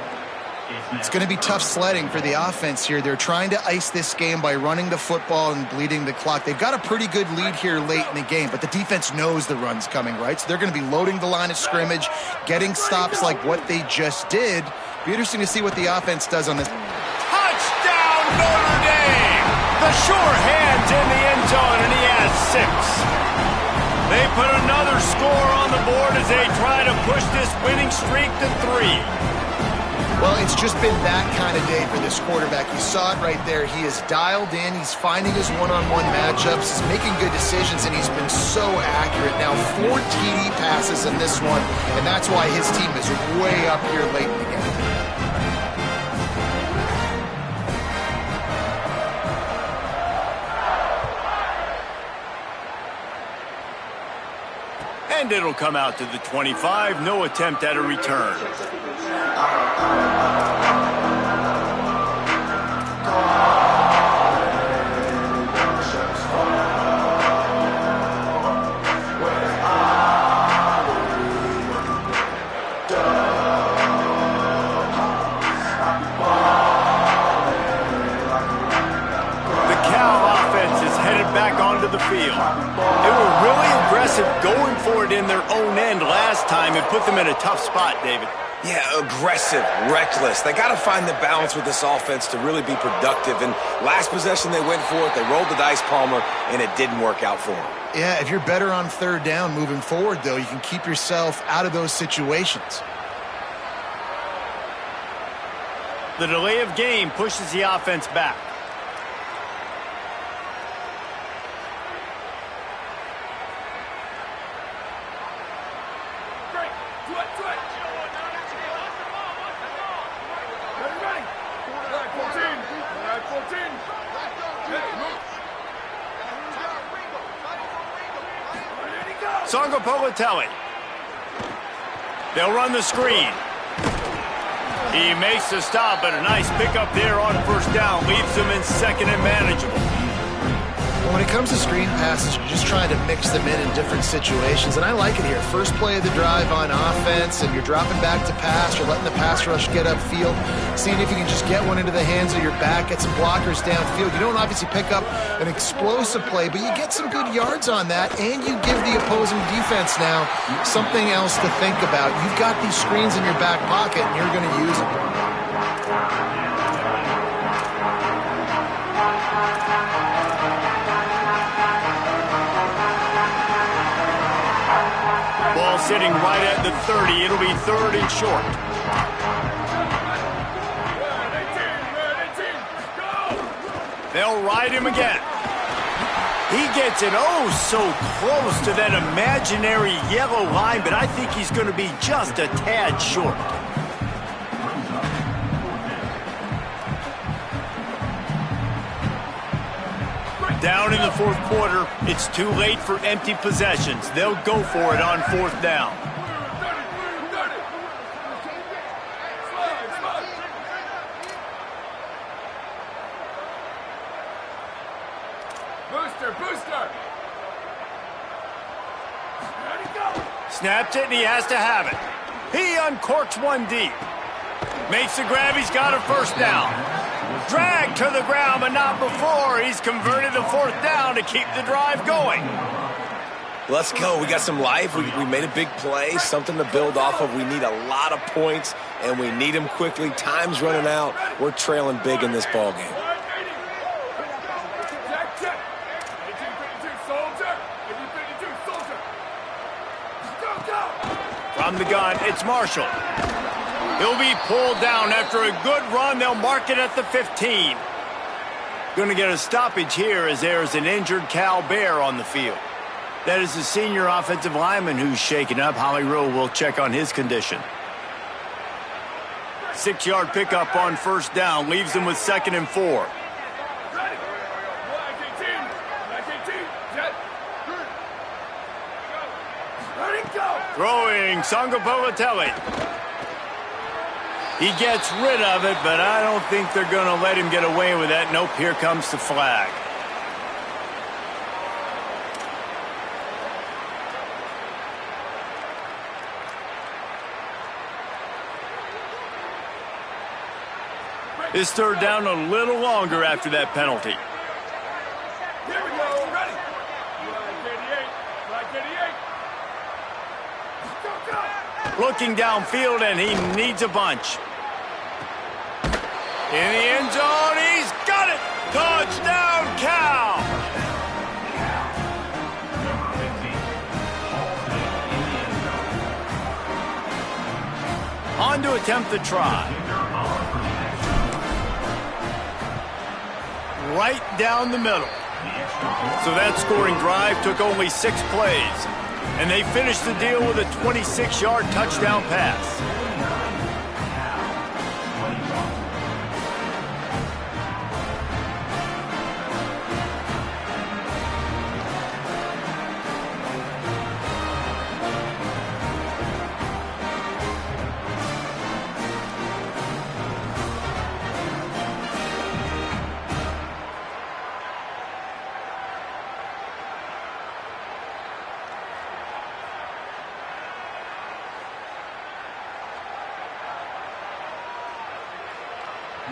It's going to be tough sledding for the offense here. They're trying to ice this game by running the football and bleeding the clock. They've got a pretty good lead here late in the game, but the defense knows the run's coming, right? So they're going to be loading the line of scrimmage, getting stops like what they just did. Be interesting to see what the offense does on this. Touchdown, Notre Dame! The sure hands in the end zone, and he has 6. They put another score on the board as they try to push this winning streak to 3. Well, it's just been that kind of day for this quarterback. You saw it right there. He is dialed in. He's finding his one-on-one matchups. He's making good decisions, and he's been so accurate. Now, 4 TD passes in this one, and that's why his team is way up here late in the game. And it'll come out to the 25. No attempt at a return. The field. They were really aggressive going for it in their own end last time and put them in a tough spot, David. Yeah, aggressive, reckless. They got to find the balance with this offense to really be productive. And last possession they went for it, they rolled the dice, Palmer, and it didn't work out for them. Yeah, if you're better on 3rd down moving forward, though, you can keep yourself out of those situations. The delay of game pushes the offense back. Bolotelli. They'll run the screen. He makes the stop, but a nice pickup there on 1st down. Leaves him in 2nd and manageable. Well, when it comes to screen passes, you're just trying to mix them in different situations, and I like it here. First play of the drive on offense, and you're dropping back to pass. You're letting the pass rush get upfield, seeing if you can just get one into the hands of your back, get some blockers downfield. You don't obviously pick up an explosive play, but you get some good yards on that, and you give the opposing defense now something else to think about. You've got these screens in your back pocket, and you're going to use them. Ball sitting right at the 30. It'll be third and short. They'll ride him again. He gets it oh so close to that imaginary yellow line, but I think he's going to be just a tad short. Down in the fourth quarter, it's too late for empty possessions. They'll go for it on fourth down. Booster! Ready, go! Snapped it, and he has to have it. He uncorks one deep. Makes the grab, he's got a first down. Dragged to the ground, but not before. He's converted the fourth down to keep the drive going. Let's go. We got some life. We made a big play, something to build off of. We need a lot of points, and we need them quickly. Time's running out. We're trailing big in this ball game. From the gun, it's Marshall. He'll be pulled down after a good run. They'll mark it at the 15. Going to get a stoppage here as there's an injured Cal Bear on the field. That is the senior offensive lineman who's shaken up. Holly Rowe will check on his condition. 6-yard pickup on first down. Leaves them with 2nd and 4. Throwing Sangapolatelli. He gets rid of it, but I don't think they're going to let him get away with that. Nope, here comes the flag. This third down a little longer after that penalty. Here we go, ready. Flag 88. Go. Looking downfield, and he needs a bunch. In the end zone, he's got it! Touchdown, Cal! On to attempt the try. Right down the middle. So that scoring drive took only 6 plays. And they finished the deal with a 26-yard touchdown pass.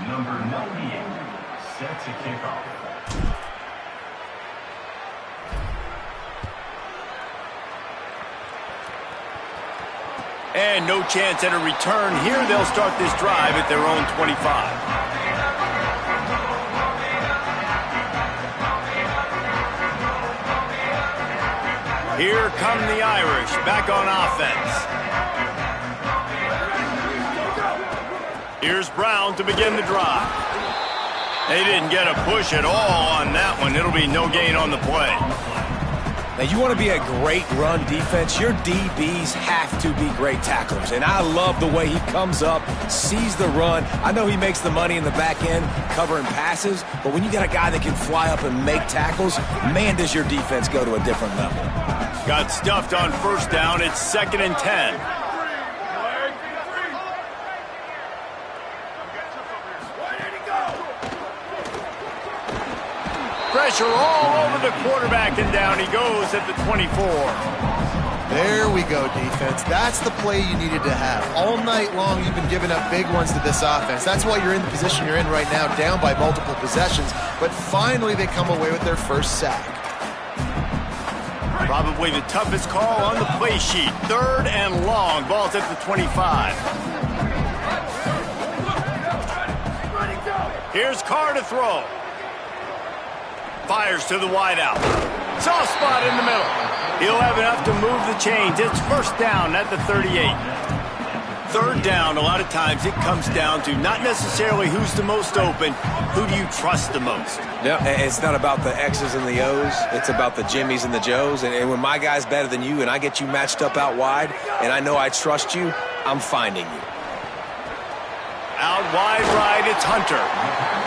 Number 98, set to kick off. And no chance at a return here. They'll start this drive at their own 25. Here come the Irish, back on offense. Here's Brown to begin the drive. They didn't get a push at all on that one. It'll be no gain on the play. Now, you want to be a great run defense, your DBs have to be great tacklers. And I love the way he comes up, sees the run. I know he makes the money in the back end covering passes, but when you got a guy that can fly up and make tackles, man, does your defense go to a different level. Got stuffed on first down. It's 2nd and 10. Pressure all over the quarterback, and down he goes at the 24. There we go, defense. That's the play you needed to have. All night long, you've been giving up big ones to this offense. That's why you're in the position you're in right now, down by multiple possessions. But finally, they come away with their first sack. Probably the toughest call on the play sheet. 3rd and long. Ball's at the 25. Here's Carr to throw. Fires to the wideout. Soft spot in the middle. He'll have enough to move the chains. It's first down at the 38. Third down, a lot of times it comes down to not necessarily who's the most open, who do you trust the most? Yeah, it's not about the X's and the O's. It's about the Jimmys and the Joes. And when my guy's better than you and I get you matched up out wide and I know I trust you, I'm finding you. Out wide right, it's Hunter.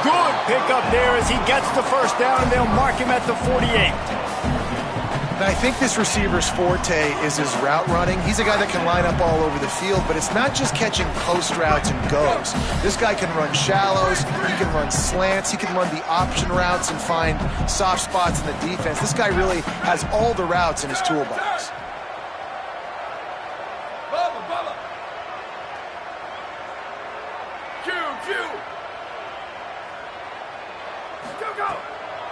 Good pickup there as he gets the first down, and they'll mark him at the 48. And I think this receiver's forte is his route running. He's a guy that can line up all over the field, but it's not just catching post routes and goes. This guy can run shallows, he can run slants, he can run the option routes and find soft spots in the defense. This guy really has all the routes in his toolbox.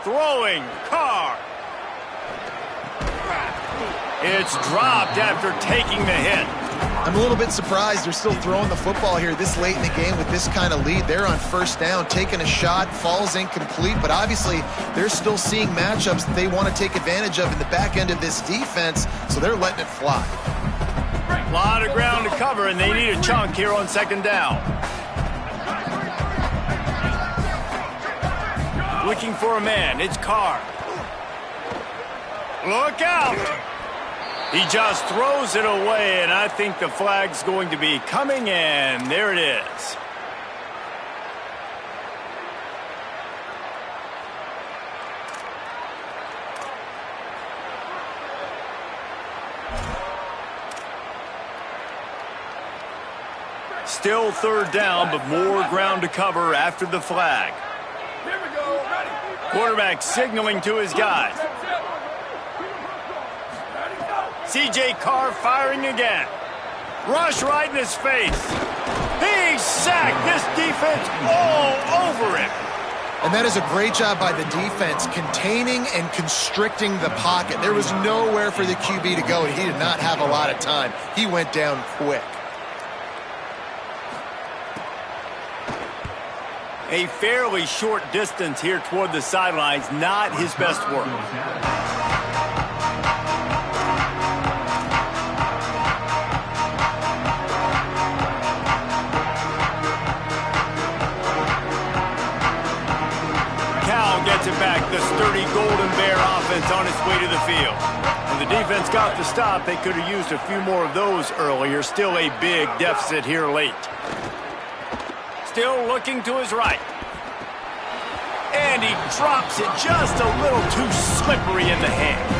Throwing, Carr. It's dropped after taking the hit. I'm a little bit surprised they're still throwing the football here this late in the game with this kind of lead. They're on first down, taking a shot, falls incomplete, but obviously they're still seeing matchups that they want to take advantage of in the back end of this defense, so they're letting it fly. A lot of ground to cover, and they need a chunk here on second down. Looking for a man, it's Carr. Look out! He just throws it away, and I think the flag's going to be coming in. There it is. Still third down, but more ground to cover after the flag. Here we go, ready. Quarterback signaling to his guys. C.J. Carr firing again. Rush right in his face. He's sacked. This defense all over him. And that is a great job by the defense, containing and constricting the pocket. There was nowhere for the QB to go, and he did not have a lot of time. He went down quick. A fairly short distance here toward the sidelines, not his best work. Gets it back, the sturdy Golden Bear offense on its way to the field. And the defense got the stop. They could have used a few more of those earlier. Still a big deficit here late. Still looking to his right. And he drops it just a little too slippery in the hands.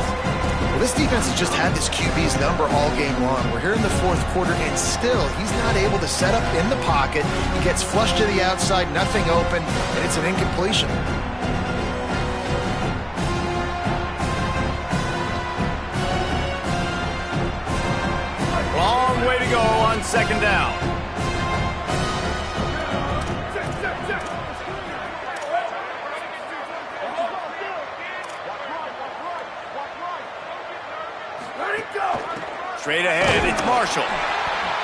Well, this defense has just had this QB's number all game long. We're here in the fourth quarter, and still he's not able to set up in the pocket. He gets flushed to the outside, nothing open, and it's an incompletion. Long way to go on second down. Straight ahead, it's Marshall.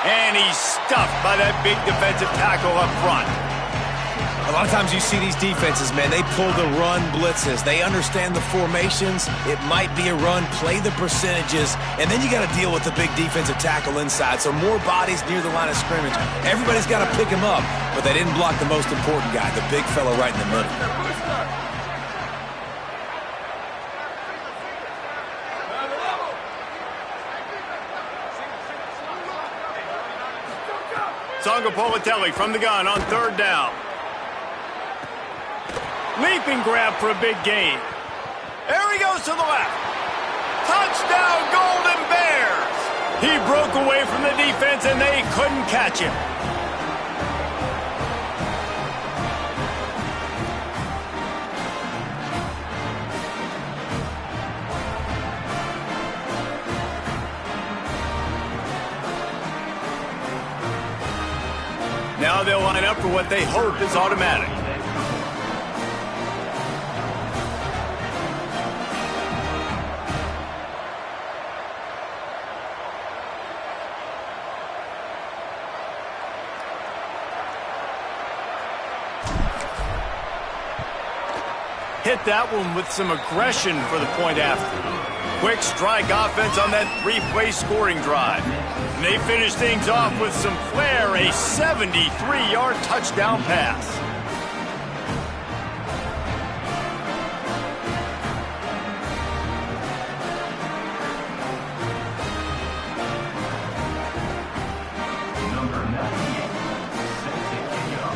And he's stuffed by that big defensive tackle up front. A lot of times you see these defenses, man, they pull the run blitzes. They understand the formations. It might be a run, play the percentages, and then you got to deal with the big defensive tackle inside. So more bodies near the line of scrimmage. Everybody's got to pick him up, but they didn't block the most important guy, the big fella right in the middle. Sangapolitelli from the gun on third down. Leaping grab for a big gain. There he goes to the left. Touchdown, Golden Bears! He broke away from the defense and they couldn't catch him. Now they'll line up for what they hope is automatic. Hit that one with some aggression for the point after. quick strike offense on that three-play scoring drive. And they finish things off with some flair, a 73-yard touchdown pass. Number 98, set to kick off.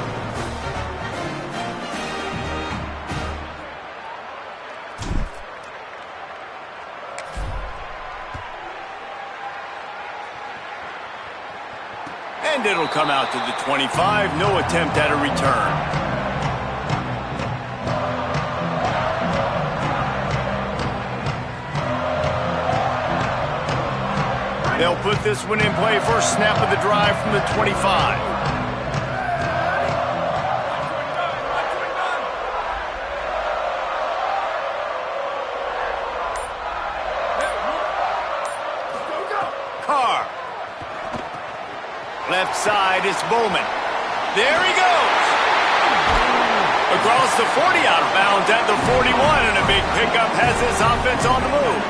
And it'll come out to the 25. No attempt at a return. They'll put this one in play. First snap of the drive from the 25. Carr. Left side, it's Bowman. There he goes. Across the 40, out of bounds at the 41, and a big pickup has this offense on the move.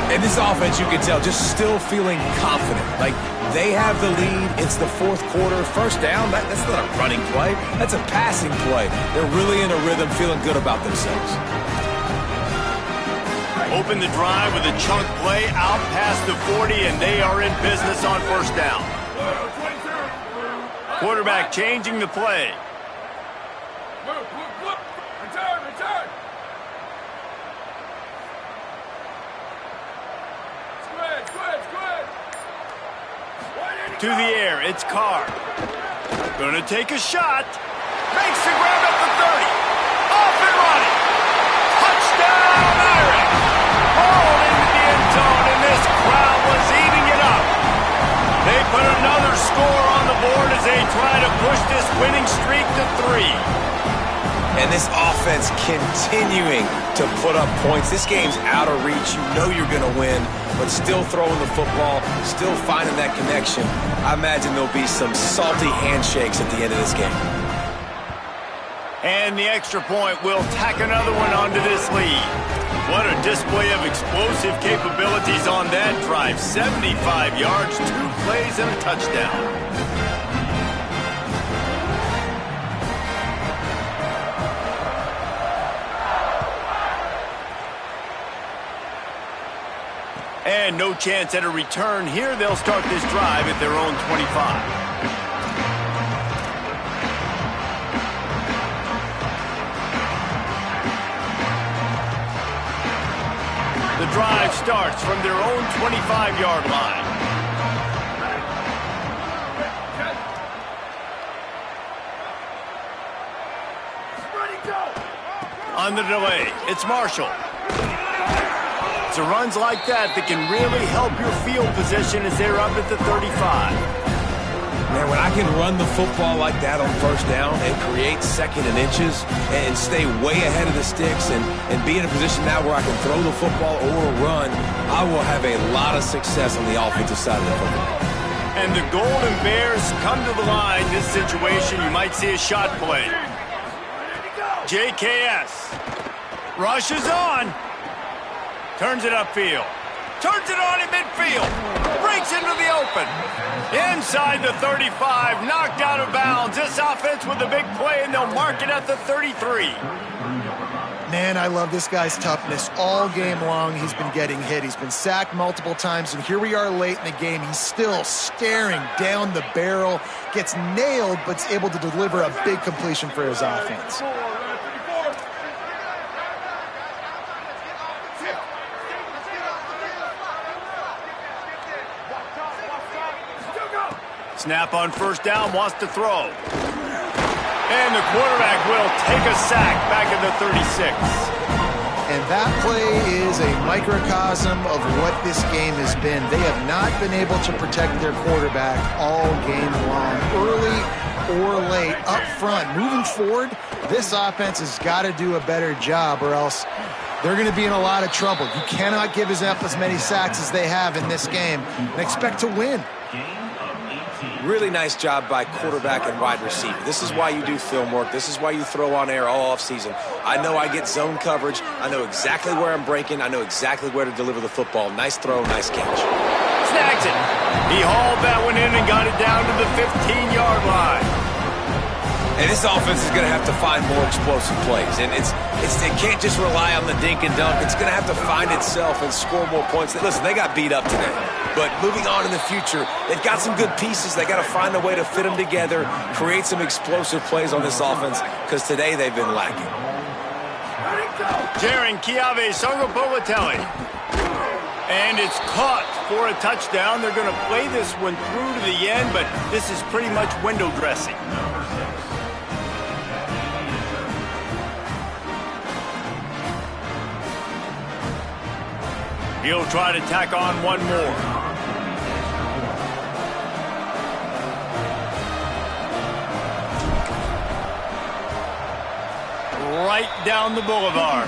And this offense, you can tell, just still feeling confident. Like, they have the lead. It's the fourth quarter. First down, that's not a running play. That's a passing play. They're really in a rhythm, feeling good about themselves. Open the drive with a chunk play out past the 40, and they are in business on first down. Quarterback changing the play. Return. Squid. To the air, it's Carr. Gonna take a shot. Makes the grab at the 30. Off and running. Touchdown, Irish. Hauled into the end zone, and this crowd was eating it up. They put another score on the board as they try to push this winning streak to 3. And this offense continuing to put up points. This game's out of reach. You know you're going to win, but still throwing the football, still finding that connection. I imagine there'll be some salty handshakes at the end of this game. And the extra point will tack another one onto this lead. What a display of explosive capabilities on that drive. 75 yards, 2 plays, and a touchdown. And no chance at a return here. They'll start this drive at their own 25. The drive starts from their own 25-yard line. On the delay, it's Marshall. It's runs like that can really help your field position as they're up at the 35. Man, when I can run the football like that on first down and create second and inches and stay way ahead of the sticks and be in a position now where I can throw the football or run, I will have a lot of success on the offensive side of the football. And the Golden Bears come to the line. This situation, you might see a shot play. JKS rushes on. Turns it upfield. Turns it on in midfield. Breaks into the open. Inside the 35. Knocked out of bounds. This offense with a big play, and they'll mark it at the 33. Man, I love this guy's toughness. All game long, he's been getting hit. He's been sacked multiple times, and here we are late in the game. He's still staring down the barrel. Gets nailed, but's able to deliver a big completion for his offense. Snap on first down, wants to throw. And the quarterback will take a sack back at the 36. And that play is a microcosm of what this game has been. They have not been able to protect their quarterback all game long. Early or late, up front, moving forward, this offense has got to do a better job or else they're going to be in a lot of trouble. You cannot give up as many sacks as they have in this game and expect to win. Gain of 18. Really nice job by quarterback and wide receiver. This is why you do film work. This is why you throw on air all offseason. I know I get zone coverage. I know exactly where I'm breaking. I know exactly where to deliver the football. Nice throw, nice catch. Snags it. He hauled that one in and got it down to the 15-yard line. And this offense is going to have to find more explosive plays. And it can't just rely on the dink and dunk. It's going to have to find itself and score more points. Listen, they got beat up today. But moving on in the future, they've got some good pieces. They got to find a way to fit them together, create some explosive plays on this offense, because today they've been lacking. Jaron Kiave Songopolatelli. And it's caught for a touchdown. They're going to play this one through to the end, but this is pretty much window dressing. He'll try to tack on one more. Right down the boulevard.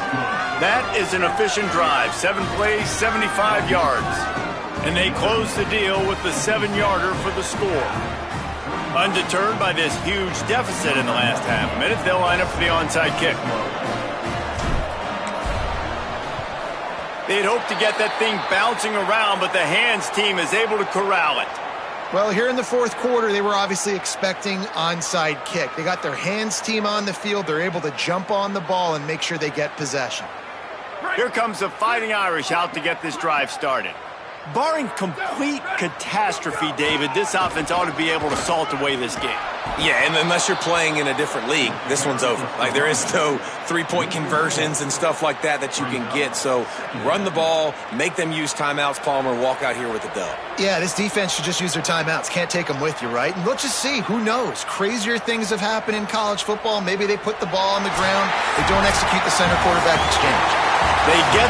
That is an efficient drive. 7 plays, 75 yards. And they close the deal with the 7-yarder for the score. Undeterred by this huge deficit in the last half minute, they'll line up for the onside kick. They'd hoped to get that thing bouncing around, but the hands team is able to corral it. Well, here in the fourth quarter, they were obviously expecting onside kick. They got their hands team on the field. They're able to jump on the ball and make sure they get possession. Here comes the Fighting Irish out to get this drive started. Barring complete catastrophe, David, this offense ought to be able to salt away this game. Yeah, and unless you're playing in a different league, this one's over. Like, there is no three-point conversions and stuff like that you can get. So run the ball, make them use timeouts, Palmer, walk out here with a dub. Yeah, this defense should just use their timeouts. Can't take them with you, right? And let's just see. Who knows? Crazier things have happened in college football. Maybe they put the ball on the ground. They don't execute the center quarterback exchange. They get